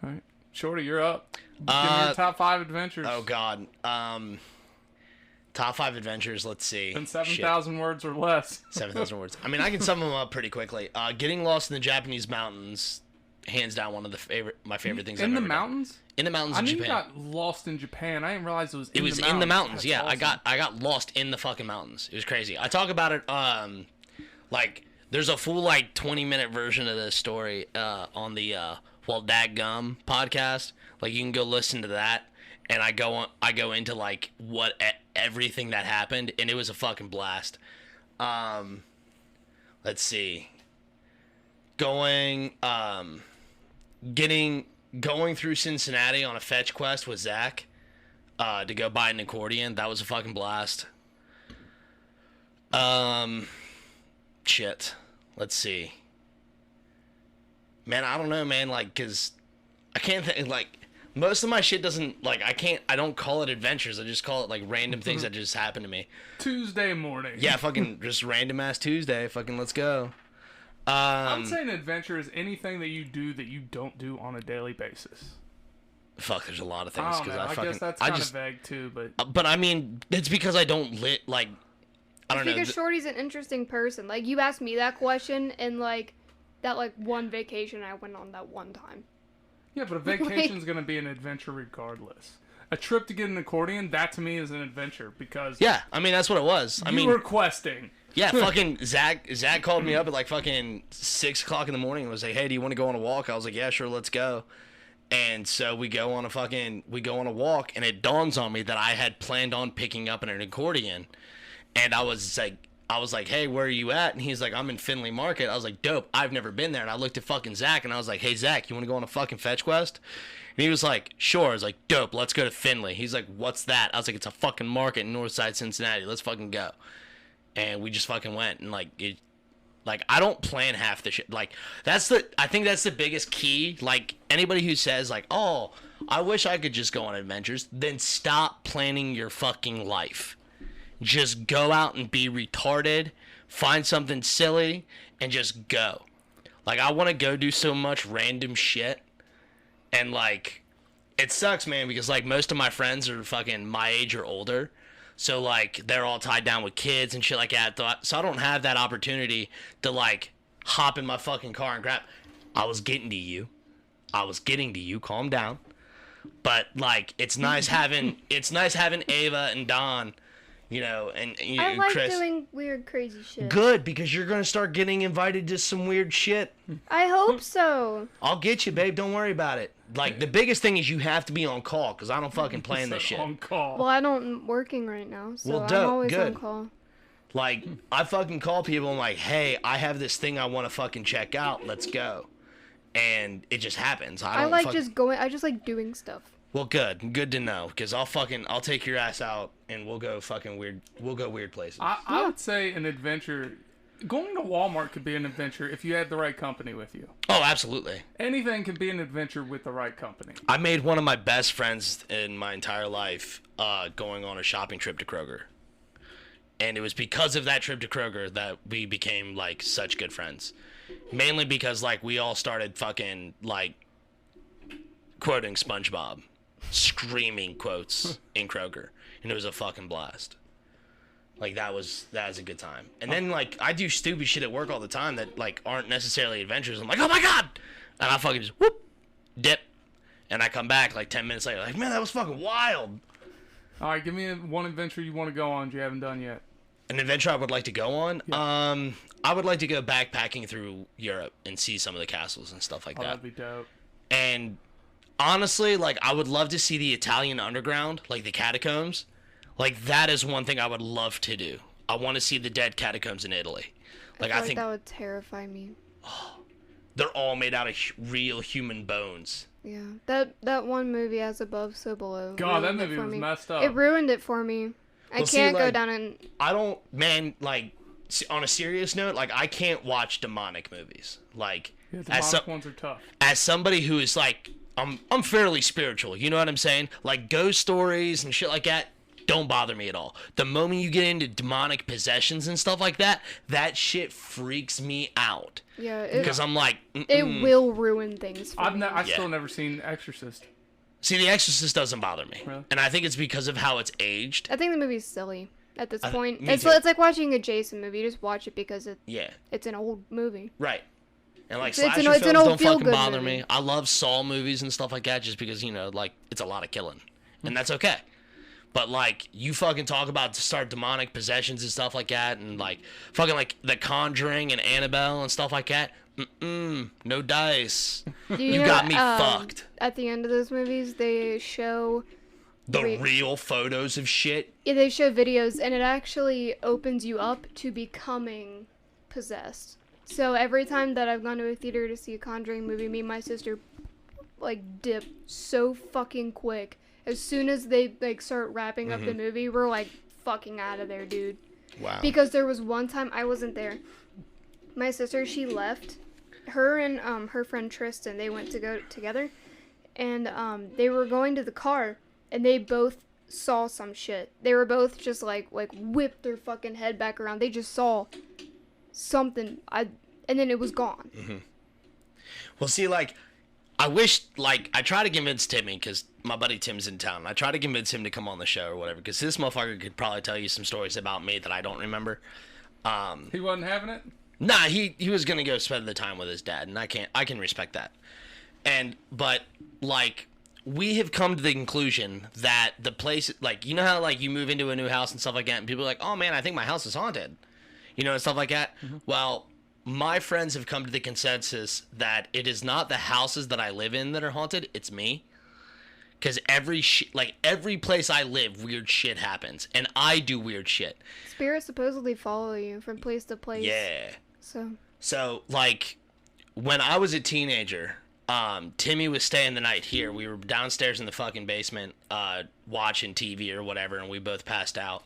Alright. Shorty, you're up. Give me your top 5 adventures. Oh, God. Top 5 adventures, let's see. In 7,000 words or less. 7,000 words. I mean, I can sum them up pretty quickly. Getting lost in the Japanese mountains, hands down one of my favorite things I've In the ever done. mountains? In the mountains I in knew Japan. you got lost in Japan. I didn't realize it was in It was the mountains. in the mountains, That's yeah. awesome. I got lost in the fucking mountains. It was crazy. I talk about it, like, there's a full, like, 20-minute version of this story on the Well Dadgum podcast. Like, you can go listen to that. And I go into, like, everything that happened, and it was a fucking blast. Let's see. Going through Cincinnati on a fetch quest with Zach to go buy an accordion. That was a fucking blast. Shit. Let's see. Man, I don't know, man. Like, cause I can't think. Like, most of my shit doesn't like. I don't call it adventures. I just call it like random things that just happen to me. Tuesday morning. Yeah, fucking just random ass Tuesday. Fucking let's go. I'm saying adventure is anything that you do that you don't do on a daily basis. Fuck, there's a lot of I things don't know. because I guess that's kind of vague too, but But I mean, it's because I don't like. I don't know. Because Shorty's an interesting person. Like, you asked me that question, and like that like one vacation I went on that one time. yeah, but a vacation's gonna be an adventure regardless. A trip to get an accordion, that to me is an adventure because Yeah, I mean that's what it was. I you mean, were questing. yeah, fucking Zach called me up at like fucking 6 o'clock in the morning and was like, "Hey, do you want to go on a walk?" I was like, "Yeah, sure, let's go." And so we go on a walk, and it dawns on me that I had planned on picking up an accordion, and I was like, "Hey, where are you at?" And he's like, "I'm in Findlay Market." I was like, "Dope, I've never been there." And I looked at fucking Zach, and I was like, "Hey, Zach, you want to go on a fucking fetch quest?" And he was like, sure. I was like, dope, let's go to Findlay. He's like, what's that? I was like, it's a fucking market in Northside Cincinnati. Let's fucking go. And we just fucking went. And like, I don't plan half the shit. Like, I think that's the biggest key. Like, anybody who says, like, oh, I wish I could just go on adventures, then stop planning your fucking life. Just go out and be retarded, find something silly, and just go. Like, I want to go do so much random shit. And, like, it sucks, man, because, like, most of my friends are fucking my age or older. So, like, they're all tied down with kids and shit like that. So I don't have that opportunity to, like, hop in my fucking car and grab. I was getting to you. Calm down. But, like, it's nice having Ava and Don, you know, and I like Chris. doing weird, crazy shit. Good, because you're going to start getting invited to some weird shit. I hope so. I'll get you, babe. Don't worry about it. Like, the biggest thing is you have to be on call, because I don't fucking plan this shit. On call. Well, I'm working right now, so Well, I'm dope, always good. on call. Like, I fucking call people, I'm like, hey, I have this thing I want to fucking check out. Let's go. And it just happens. I just like doing stuff. Well, good to know, because I'll take your ass out, and we'll go weird places. I would say an adventure. Going to Walmart could be an adventure if you had the right company with you. Oh, absolutely. Anything can be an adventure with the right company. I made one of my best friends in my entire life going on a shopping trip to Kroger. And it was because of that trip to Kroger that we became, like, such good friends. Mainly because, like, we all started fucking, like, quoting SpongeBob. Screaming quotes in Kroger. And it was a fucking blast. Like, that was a good time. And then, like, I do stupid shit at work all the time that, like, aren't necessarily adventures. I'm like, oh my god! And I fucking just, whoop, dip. And I come back, like, 10 minutes later, like, man, that was fucking wild. All right, give me one adventure you want to go on you haven't done yet. An adventure I would like to go on? Yeah. I would like to go backpacking through Europe and see some of the castles and stuff like that. That'd be dope. And honestly, like, I would love to see the Italian underground, like the catacombs. Like, that is one thing I would love to do. I want to see the dead catacombs in Italy. Like, I think that would terrify me. they're all made out of real human bones. Yeah, that one movie, As Above, So Below. God, that ruined it movie for was me. messed up. It ruined it for me. I Well, see, can't go like, down and. I don't, man, like, on a serious note, like, I can't watch demonic movies. Like, Yeah, the demonic ones are tough. as somebody who is, like, I'm fairly spiritual, you know what I'm saying? Like, ghost stories and shit like that don't bother me at all. The moment you get into demonic possessions and stuff like that, that shit freaks me out. Yeah, Because I'm like, it will ruin things for me. I've still never seen Exorcist. See, The Exorcist doesn't bother me. Really? And I think it's because of how it's aged. I think the movie's silly at this point. me It's too. like watching a Jason movie. You just watch it because Yeah, it's an old movie. right. And, like, It's an slasher old films don't fucking feel-good bother movie. me. I love Saw movies and stuff like that just because, you know, like, it's a lot of killing. And that's okay. But, like, you fucking talk about start demonic possessions and stuff like that, and, like, fucking, like, The Conjuring and Annabelle and stuff like that. No dice. You got me fucked. At the end of those movies, they show The real photos of shit. yeah, they show videos, and it actually opens you up to becoming possessed. So every time that I've gone to a theater to see a Conjuring movie, me and my sister, like, dip so fucking quick. As soon as they, like, start wrapping up the movie, we're, like, fucking out of there, dude. Wow. Because there was one time I wasn't there. My sister, she left. Her and her friend Tristan, they went to go together. And they were going to the car, and they both saw some shit. They were both just, like whipped their fucking head back around. They just saw something. And then it was gone. Well, see, like, I wish, like, I try to convince Timmy, because my buddy Tim's in town. I try to convince him to come on the show or whatever, because this motherfucker could probably tell you some stories about me that I don't remember. He wasn't having it? Nah, he was going to go spend the time with his dad, and I can respect that. But, like, we have come to the conclusion that the place, like, you know how, like, you move into a new house and stuff like that, and people are like, oh, man, I think my house is haunted. You know, and stuff like that. Well, my friends have come to the consensus that it is not the houses that I live in that are haunted, it's me. Because every place I live, weird shit happens. And I do weird shit. Spirits supposedly follow you from place to place. Yeah. So, So, like, when I was a teenager, Timmy was staying the night here. We were downstairs in the fucking basement watching TV or whatever, and we both passed out.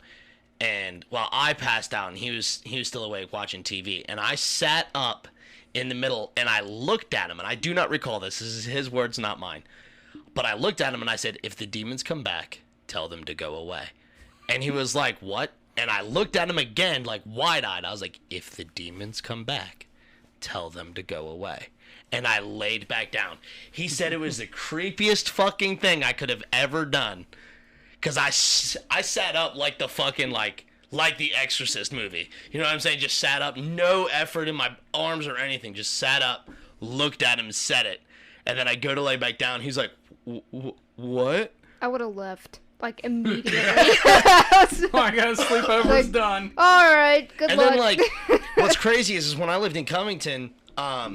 And well, I passed out, and he was still awake watching TV. And I sat up in the middle, and I looked at him, and I do not recall this. This is his words, not mine. But I looked at him, and I said, "If the demons come back, tell them to go away." And he was like, "What?" And I looked at him again, like wide-eyed. I was like, "If the demons come back, tell them to go away." And I laid back down. He said it was the creepiest fucking thing I could have ever done. Because I sat up like the fucking, like the Exorcist movie. You know what I'm saying? Just sat up. No effort in my arms or anything. Just sat up, looked at him, said it. And then I go to lay back down. He's like, "What?" I would have left, like, immediately. Oh, I got sleepover's Like, done. All right, good And luck. then, like, what's crazy is when I lived in Covington, my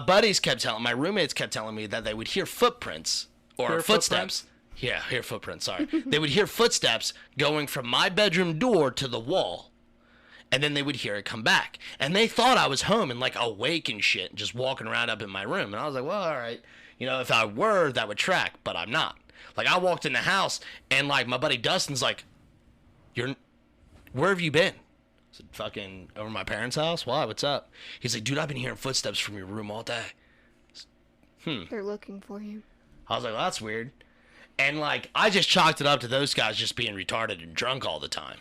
buddies kept telling, my roommates kept telling me that they would hear footprints or Hear footsteps. Yeah, hear footprints, sorry. They would hear footsteps going from my bedroom door to the wall. And then they would hear it come back. And they thought I was home and, like, awake and shit, just walking around up in my room. And I was like, well, all right. You know, if I were, that would track, but I'm not. Like, I walked in the house, and, like, my buddy Dustin's like, where have you been? I said, fucking over my parents' house? Why? What's up? He's like, dude, I've been hearing footsteps from your room all day. They're looking for you. I was like, well, that's weird. And, like, I just chalked it up to those guys just being retarded and drunk all the time.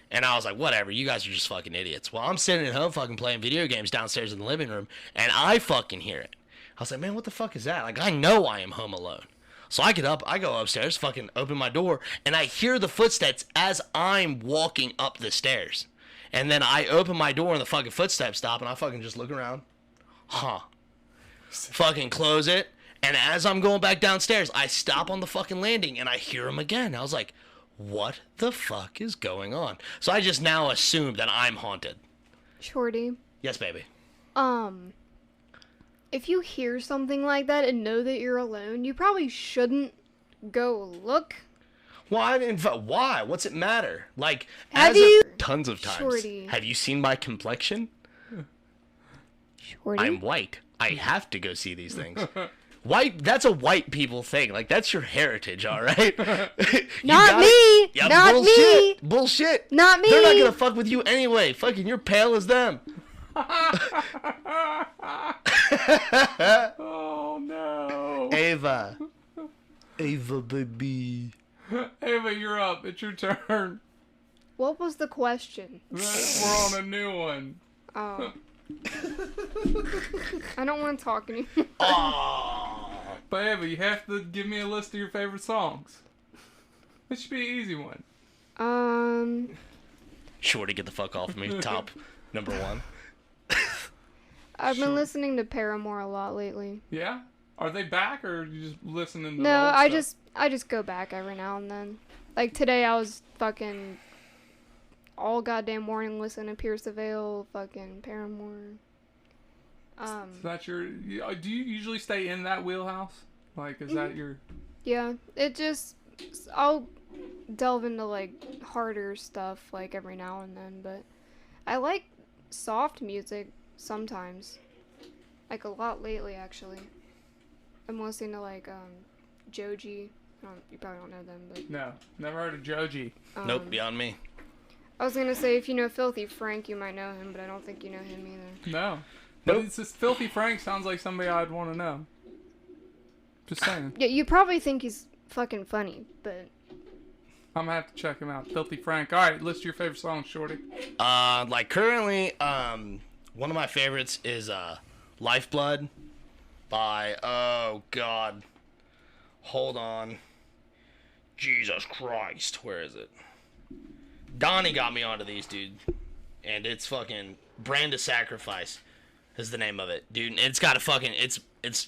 And I was like, whatever, you guys are just fucking idiots. Well, I'm sitting at home fucking playing video games downstairs in the living room, and I fucking hear it. I was like, man, what the fuck is that? Like, I know I am home alone. So I get up, I go upstairs, fucking open my door, and I hear the footsteps as I'm walking up the stairs. And then I open my door and the fucking footsteps stop, and I fucking just look around. Fucking close it. And as I'm going back downstairs, I stop on the fucking landing, and I hear him again. I was like, what the fuck is going on? So I just now assume that I'm haunted. Shorty. Yes, baby. If you hear something like that and know that you're alone, you probably shouldn't go look. Why? Why? What's it matter? Like, tons of times. Shorty. Have you seen my complexion? Shorty. I'm white. I have to go see these things. White, that's a white people thing. Like, that's your heritage, all right? Not me! Yeah, Not bullshit. me! Bullshit. Not me! They're not gonna fuck with you anyway. Fucking, you're pale as them. Oh, no. Ava, baby. Ava, you're up. It's your turn. What was the question? We're on a new one. Oh. I don't want to talk anymore. But Ava, you have to give me a list of your favorite songs. This should be an easy one. Shorty, get the fuck off of me. Top number one. I've been listening to Paramore a lot lately. Yeah? Are they back, or are you just listening to No, the old I stuff? just go back every now and then. Like today, I was fucking all goddamn morning listening to Pierce the Veil, fucking Paramore. Is that your... Do you usually stay in that wheelhouse? Like, is that your... Yeah, it just... I'll delve into, like, harder stuff, like, every now and then, but I like soft music sometimes. Like, a lot lately, actually. I'm listening to, like, Joji. You probably don't know them, but... No, never heard of Joji. Nope, beyond me. I was gonna say, if you know Filthy Frank, you might know him, but I don't think you know him either. No. But Nope. it's just Filthy Frank sounds like somebody I'd want to know. Just saying. Yeah, you probably think he's fucking funny, but... I'm gonna have to check him out. Filthy Frank. Alright, list your favorite songs, Shorty. Like currently, one of my favorites is Lifeblood by, oh god, hold on, Jesus Christ, where is it? Donnie got me onto these, dude, and it's fucking Brand of Sacrifice is the name of it, dude. And it's got a fucking, it's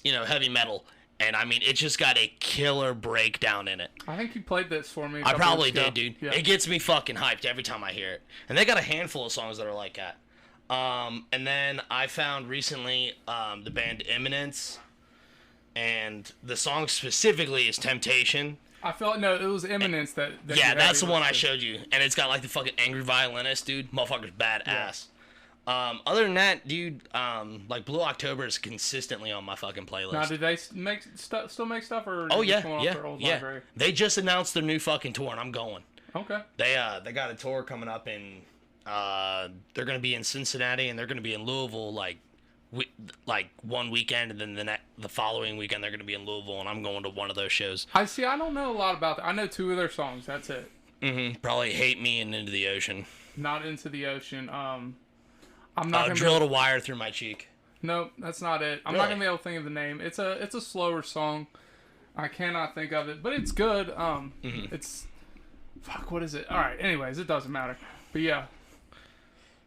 you know, heavy metal, and I mean, it's just got a killer breakdown in it. I think you played this for me. I probably did, did, dude. Yeah. It gets me fucking hyped every time I hear it. And they got a handful of songs that are like that. And then I found recently the band Eminence, and the song specifically is Temptation. I felt no, it was Eminence that Yeah, you that's the had one I listed. showed you. And it's got like the fucking angry violinist, dude. Motherfucker's badass. Other than that, dude, like Blue October is consistently on my fucking playlist. Now, did they still make stuff, or Oh they just yeah, going off yeah, their old yeah. library? They just announced their new fucking tour, and I'm going. Okay. They got a tour coming up in. They're gonna be in Cincinnati, and they're gonna be in Louisville like one weekend, and then the following weekend they're gonna be in Louisville, and I'm going to one of those shows. I don't know a lot about that. I know 2 of their songs. That's it. Probably Hate Me and Into the Ocean. Not Into the Ocean. I'm not gonna Drilled a wire through my cheek. Nope, that's not it. I'm not Really? gonna be able to think of the name. It's a slower song. I cannot think of it, but it's good. It's fuck. What is it? All right. Anyways, it doesn't matter. But yeah.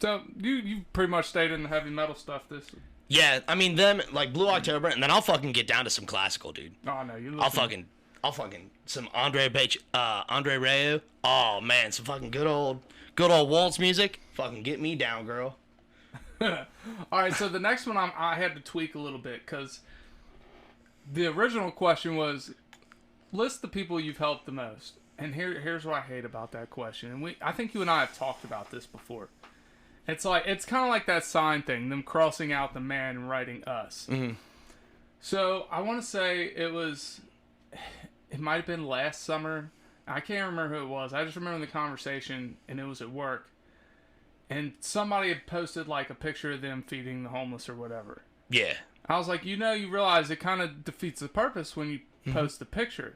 So you pretty much stayed in the heavy metal stuff this. Yeah, I mean them like Blue October, and then I'll fucking get down to some classical, dude. Oh no, you. I'll fucking some Andre Rayo. Oh man, some fucking good old waltz music. Fucking get me down, girl. All right, so the next one I had to tweak a little bit because the original question was list the people you've helped the most, and here's what I hate about that question. And I think you and I have talked about this before. It's kind of like that sign thing, them crossing out the man and writing us. Mm-hmm. So I want to say it might have been last summer. I can't remember who it was. I just remember the conversation, and it was at work. And somebody had posted like a picture of them feeding the homeless or whatever. Yeah. I was like, you realize it kind of defeats the purpose when you post the picture.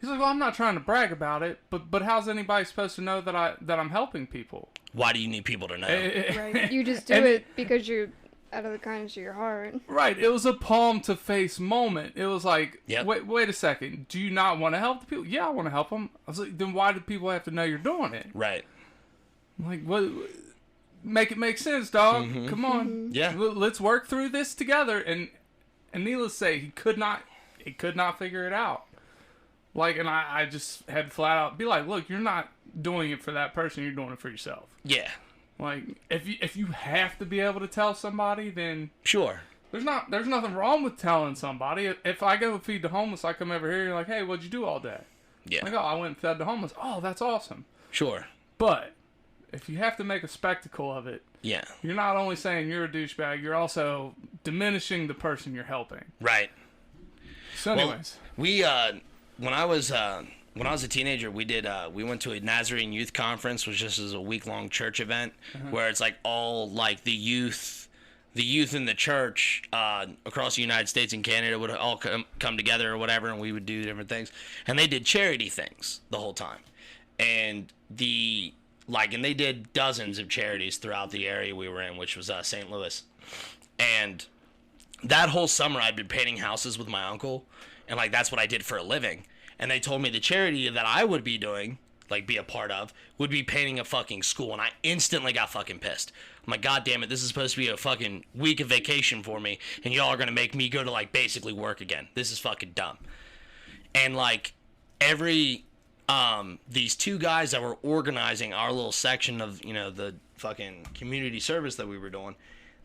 He's like, well, I'm not trying to brag about it, but how's anybody supposed to know that I'm helping people? Why do you need people to know? Right. You just do it because you're out of the kindness of your heart. Right. It was a palm to face moment. It was like, Yep. wait a second. Do you not want to help the people? Yeah, I want to help them. I was like, then why do people have to know you're doing it? Right. Like, what? Make it make sense, dog. Come on. Yeah. Let's work through this together. And needless to say, he could not figure it out. Like, and I just had to flat out be like, look, you're not doing it for that person. You're doing it for yourself. Yeah. Like, if you have to be able to tell somebody, then Sure. there's nothing wrong with telling somebody. If I go feed the homeless, I come over here, you're like, hey, what'd you do all day? Yeah. Like, oh, I went and fed the homeless. Oh, that's awesome. Sure. But if you have to make a spectacle of it, Yeah. you're not only saying you're a douchebag, you're also diminishing the person you're helping. Right. So anyways. We when I was a teenager, we went to a Nazarene youth conference, which just is a week-long church event where it's like all like the youth in the church across the United States and Canada would all come together or whatever, and we would do different things. And they did charity things the whole time. And they did dozens of charities throughout the area we were in, which was St. Louis. And that whole summer I'd been painting houses with my uncle, and like that's what I did for a living. And they told me the charity that I would be doing, like be a part of, would be painting a fucking school. And I instantly got fucking pissed. I'm like, God damn it, this is supposed to be a fucking week of vacation for me, and y'all are gonna make me go to like basically work again. This is fucking dumb. And like these 2 guys that were organizing our little section of, the fucking community service that we were doing,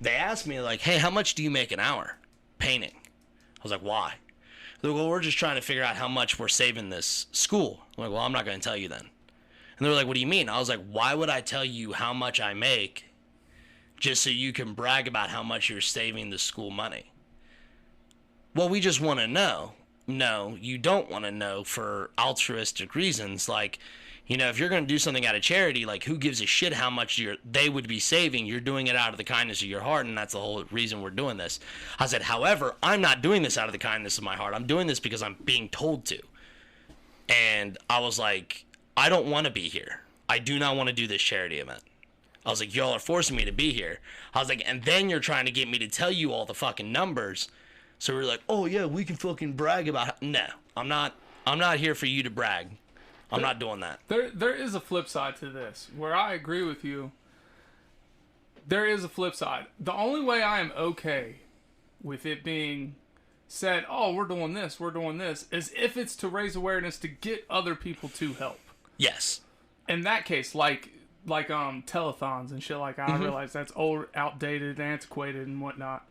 they asked me like, hey, how much do you make an hour painting? I was like, why? They're like, well, we're just trying to figure out how much we're saving this school. I'm like, well, I'm not going to tell you then. And they were like, what do you mean? I was like, why would I tell you how much I make just so you can brag about how much you're saving the school money? Well, we just want to know. No, you don't want to know for altruistic reasons. Like, if you're going to do something out of charity, like who gives a shit how much they would be saving? You're doing it out of the kindness of your heart, and that's the whole reason we're doing this. I said, however, I'm not doing this out of the kindness of my heart. I'm doing this because I'm being told to. And I was like, I don't want to be here. I do not want to do this charity event. I was like, y'all are forcing me to be here. I was like, and then you're trying to get me to tell you all the fucking numbers. So we're like, oh yeah, we can fucking brag about no, I'm not here for you to brag. I'm not doing that. There is a flip side to this, where I agree with you. There is a flip side. The only way I am okay with it being said, oh, we're doing this, is if it's to raise awareness to get other people to help. Yes. In that case, like telethons and shit like that, I realize that's old, outdated, antiquated, and whatnot.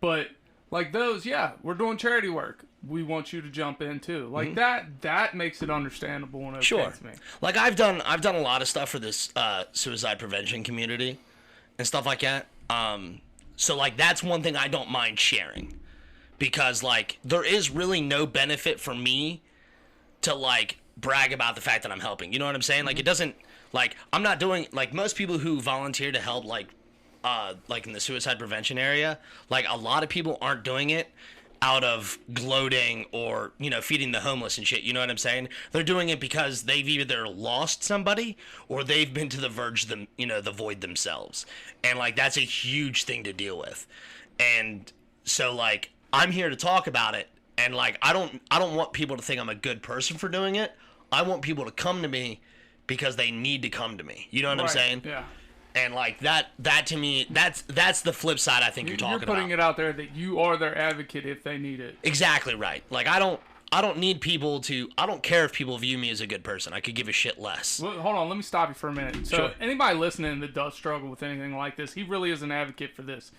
But like those, yeah, we're doing charity work. We want you to jump in too. Like that makes it understandable and okay sure. to me. Like I've done a lot of stuff for this suicide prevention community, and stuff like that. So like that's one thing I don't mind sharing, because like there is really no benefit for me to like brag about the fact that I'm helping. You know what I'm saying? Like it doesn't, like I'm not doing, like most people who volunteer to help like in the suicide prevention area, like a lot of people aren't doing it out of gloating or, you know, feeding the homeless and shit. You know what I'm saying? They're doing it because they've either lost somebody or they've been to the verge of them, you know, the void themselves. And like that's a huge thing to deal with. And so like I'm here to talk about it, and like I don't want people to think I'm a good person for doing it. I want people to come to me because they need to come to me. You know what I'm saying? Yeah. And like that to me, that's the flip side I think you're talking about. You're putting it out there that you are their advocate if they need it. Exactly right. Like I don't need people to, I don't care if people view me as a good person. I could give a shit less. Well, hold on, let me stop you for a minute. So Sure. anybody listening that does struggle with anything like this, he really is an advocate for this.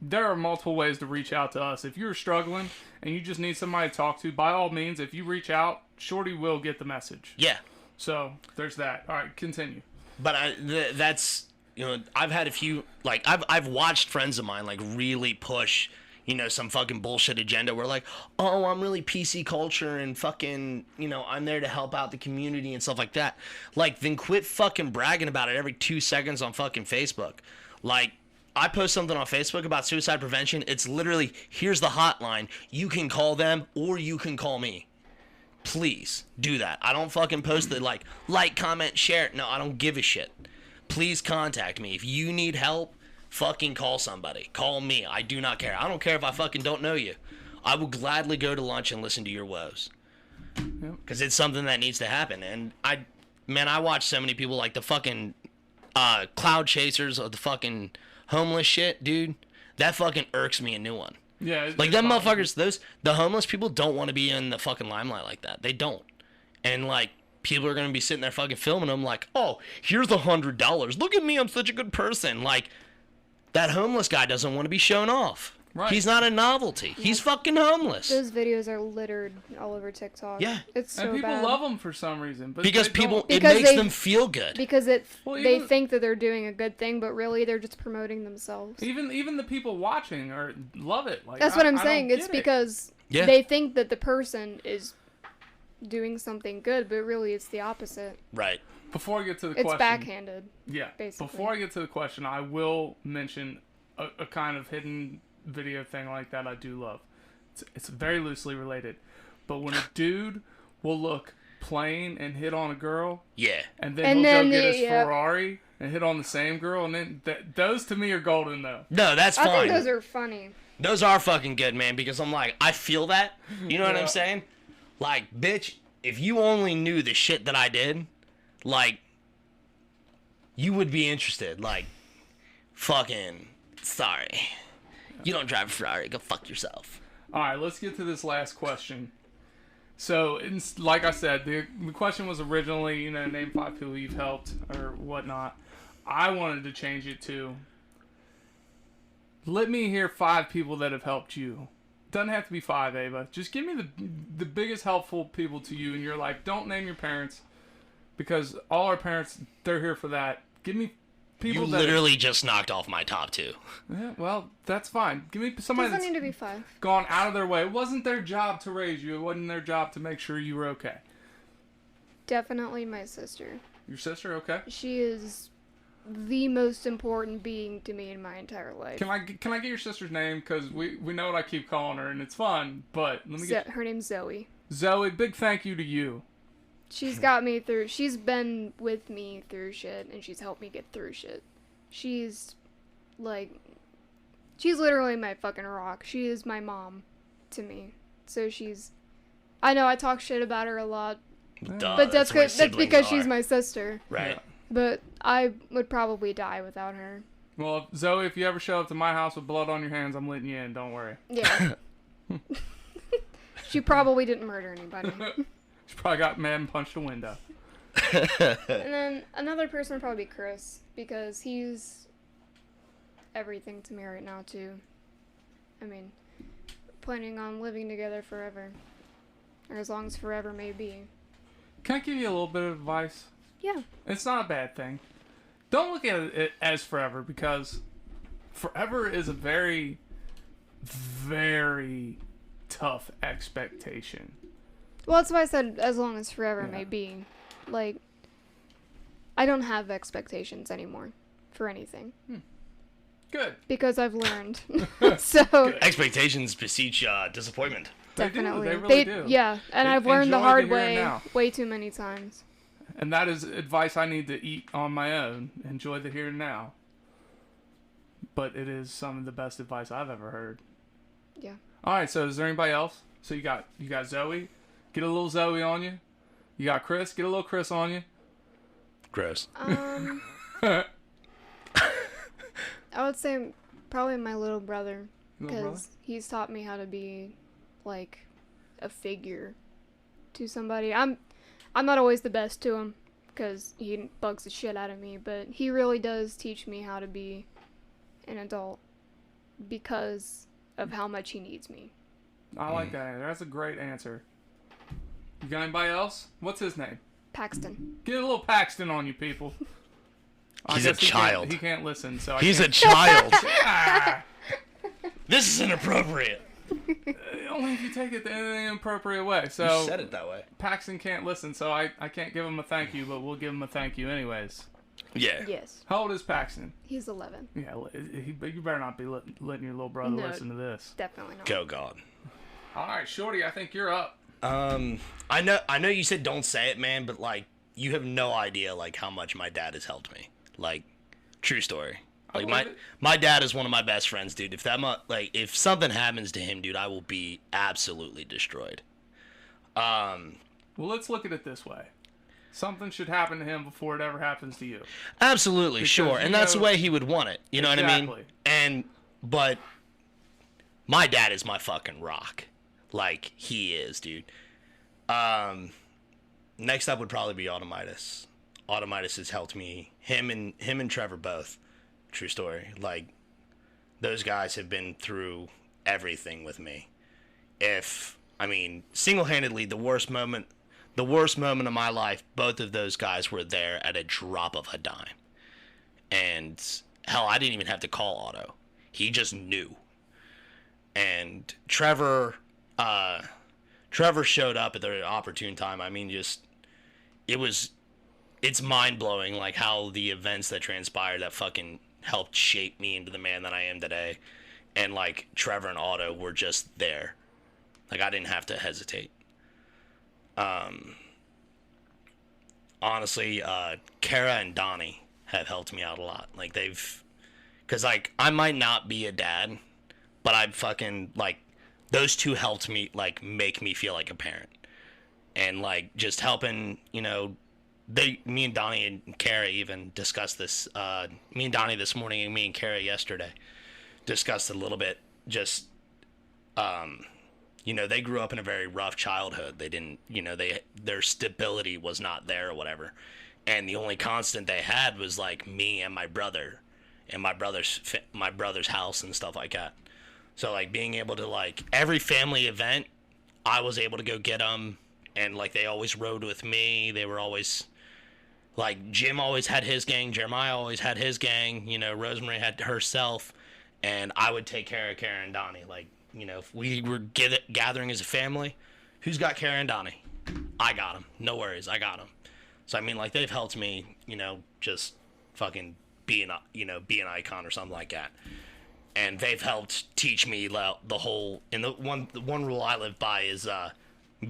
There are multiple ways to reach out to us. If you're struggling and you just need somebody to talk to, by all means, if you reach out, Shorty will get the message. Yeah. So there's that. All right, continue. But that's, you know, I've had a few, like, I've watched friends of mine, like, really push, you know, some fucking bullshit agenda where, like, oh, I'm really PC culture and fucking, you know, I'm there to help out the community and stuff like that. Like, then quit fucking bragging about it every 2 seconds on fucking Facebook. Like, I post something on Facebook about suicide prevention. It's literally, here's the hotline. You can call them or you can call me. Please do that. I don't fucking post it like, comment, share. No, I don't give a shit. Please contact me. If you need help, fucking call somebody. Call me. I do not care. I don't care if I fucking don't know you. I will gladly go to lunch and listen to your woes. Because it's something that needs to happen. And I watch so many people like the fucking cloud chasers of the fucking homeless shit, dude. That fucking irks me a new one. Yeah. Like them motherfuckers, the homeless people don't want to be in the fucking limelight like that. They don't. And like, people are going to be sitting there fucking filming them like, oh, here's $100. Look at me, I'm such a good person. Like, that homeless guy doesn't want to be shown off. Right. He's not a novelty. Yeah. He's fucking homeless. Those videos are littered all over TikTok. Yeah. It's so and people bad. love them for some reason. But because it Because makes they- them feel good. Because they even- think that they're doing a good thing, but really they're just promoting themselves. Even the people watching love it. Like, That's what I'm I saying. don't It's get it. because Yeah. they think that the person is doing something good, but really it's the opposite. Right. Before I get to the It's question, backhanded. yeah. basically. Before I get to the question, I will mention a kind of hidden video thing like that I do love. It's very loosely related, but when a dude will look plain and hit on a girl, Yeah. and then And he'll then go get his yeah. Ferrari and hit on the same girl, and then those to me are golden though. No, that's I fine. think those are funny. Those are fucking good, man, because I'm like, I feel that. You know what Yeah. I'm saying? Like, bitch, if you only knew the shit that I did, like, you would be interested. Like, fucking, sorry. You don't drive a Ferrari. Go fuck yourself. All right, let's get to this last question. So, like I said, the question was originally, you know, name 5 people you've helped or whatnot. I wanted to change it to, let me hear 5 people that have helped you. Doesn't have to be 5, Ava. Just give me the biggest helpful people to you in your life. Don't name your parents, because all our parents, they're here for that. Give me people You that... literally just knocked off my top 2. Yeah, well, that's fine. Give me somebody Doesn't that's need to be 5. gone out of their way. It wasn't their job to raise you. It wasn't their job to make sure you were okay. Definitely my sister. Your sister, okay? She is the most important being to me in my entire life. Can I get your sister's name? Because we know what I keep calling her, and it's fun. But let me get Her name's Zoe. Zoe. Big thank you to you. She's got me through. She's been with me through shit, and she's helped me get through shit. She's literally my fucking rock. She is my mom to me. So I know I talk shit about her a lot, Duh, but that's the way good. That's because siblings she's are. my sister. Right. Yeah. But I would probably die without her. Well, Zoe, if you ever show up to my house with blood on your hands, I'm letting you in. Don't worry. Yeah. She probably didn't murder anybody. She probably got mad and punched a window. And then another person would probably be Chris, because he's everything to me right now, too. I mean, planning on living together forever. Or as long as forever may be. Can I give you a little bit of advice? Yeah. It's not a bad thing. don't look at it as forever, because forever is a very, very tough expectation. Well, that's why I said as long as forever Yeah. may be. Like, I don't have expectations anymore for anything Good. because I've learned. So Expectations beseech disappointment. definitely, They really do. Yeah, and I've learned the Enjoy hard the here and way now. way too many times. And that is advice I need to eat on my own. Enjoy the here and now. But it is some of the best advice I've ever heard. Yeah. All right, so is there anybody else? So you got Zoe. Get a little Zoe on you. You got Chris. Get a little Chris on you. Gross. I would say probably my little brother, Little brother? because he's taught me how to be like a figure to somebody. I'm not always the best to him because he bugs the shit out of me, but he really does teach me how to be an adult because of how much he needs me. I like that. That's a great answer. You got anybody else? What's his name? Paxton. Get a little Paxton on you, people. I He's a guess he child. He can't listen, so He's I a child. can't. This is inappropriate. Only if you take it in an inappropriate way. You So said it that way. Paxton can't listen, so I can't give him a thank you, but we'll give him a thank you anyways. Yeah. Yes. How old is Paxton? He's 11. Yeah, you better not be letting your little brother No. listen to this. Definitely not. Go God. All right, Shorty, I think you're up. I know you said don't say it, man, but like you have no idea like how much my dad has helped me. Like, true story. Like believe it. my dad is one of my best friends, dude. If something happens to him, dude, I will be absolutely destroyed. Well, let's look at it this way. Something should happen to him before it ever happens to you. Absolutely, Because sure, you and that's the know- way he would want it. You know what I Exactly. mean? But my dad is my fucking rock. Like he is, dude. Next up would probably be Automitis. Automitis has helped me. Him and Trevor both. True story. Like those guys have been through everything with me. Single-handedly, the worst moment of my life, both of those guys were there at a drop of a dime. And hell, I didn't even have to call Otto. He just knew. And Trevor showed up at the opportune time. I mean, it's mind-blowing, like, how the events that transpired that fucking helped shape me into the man that I am today. And, like, Trevor and Otto were just there. Like, I didn't have to hesitate. Honestly, Kara and Donnie have helped me out a lot. Like, because, like, I might not be a dad, but I fucking, like, those two helped me, like, make me feel like a parent. And, like, just helping, you know, me and Donnie and Kara even discussed this, me and Donnie this morning and me and Kara yesterday discussed it a little bit. Just, you know, they grew up in a very rough childhood. They didn't, you know, their stability was not there or whatever. And the only constant they had was, like, me and my brother and my brother's house and stuff like that. So, like, being able to, like, every family event, I was able to go get them. And, like, they always rode with me. They were always, like, Jim always had his gang. Jeremiah always had his gang. You know, Rosemary had herself. And I would take care of Kara and Donnie. Like, you know, if we were gathering as a family, who's got Kara and Donnie? I got them. No worries. I got them. So, I mean, like, they've helped me, you know, just fucking be an icon or something like that. And they've helped teach me the whole, and the one rule I live by is,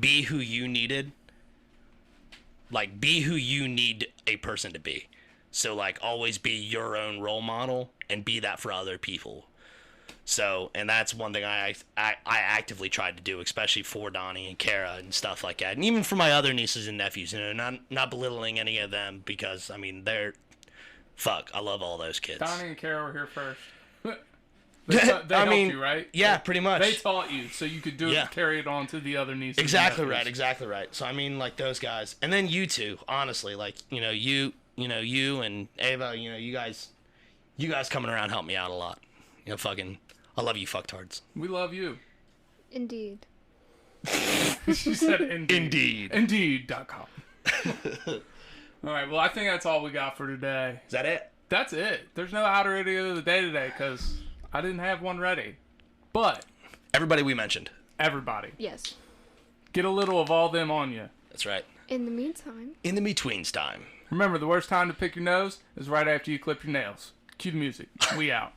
be who you needed. Like, be who you need a person to be. So, like, always be your own role model and be that for other people. So, and that's one thing I actively tried to do, especially for Donnie and Kara and stuff like that. And even for my other nieces and nephews, you know, not belittling any of them because, I mean, I love all those kids. Donnie and Kara were here first. They helped you, right? Yeah, pretty much. They taught you, so you could carry it on to the other nieces. Exactly and right, nephews. exactly right. So I mean, like those guys, and then you two, honestly, like you and Ava, you guys coming around help me out a lot. You know, fucking, I love you, fucktards. We love you. Indeed. She said indeed. Indeed. Indeed.com. All right, well, I think that's all we got for today. Is that it? That's it. There's no outer idiot of the day today because I didn't have one ready. But Everybody we mentioned. everybody, Yes. get a little of all them on you. That's right. In the meantime, In the betweens time. Remember, the worst time to pick your nose is right after you clip your nails. Cue the music. We out.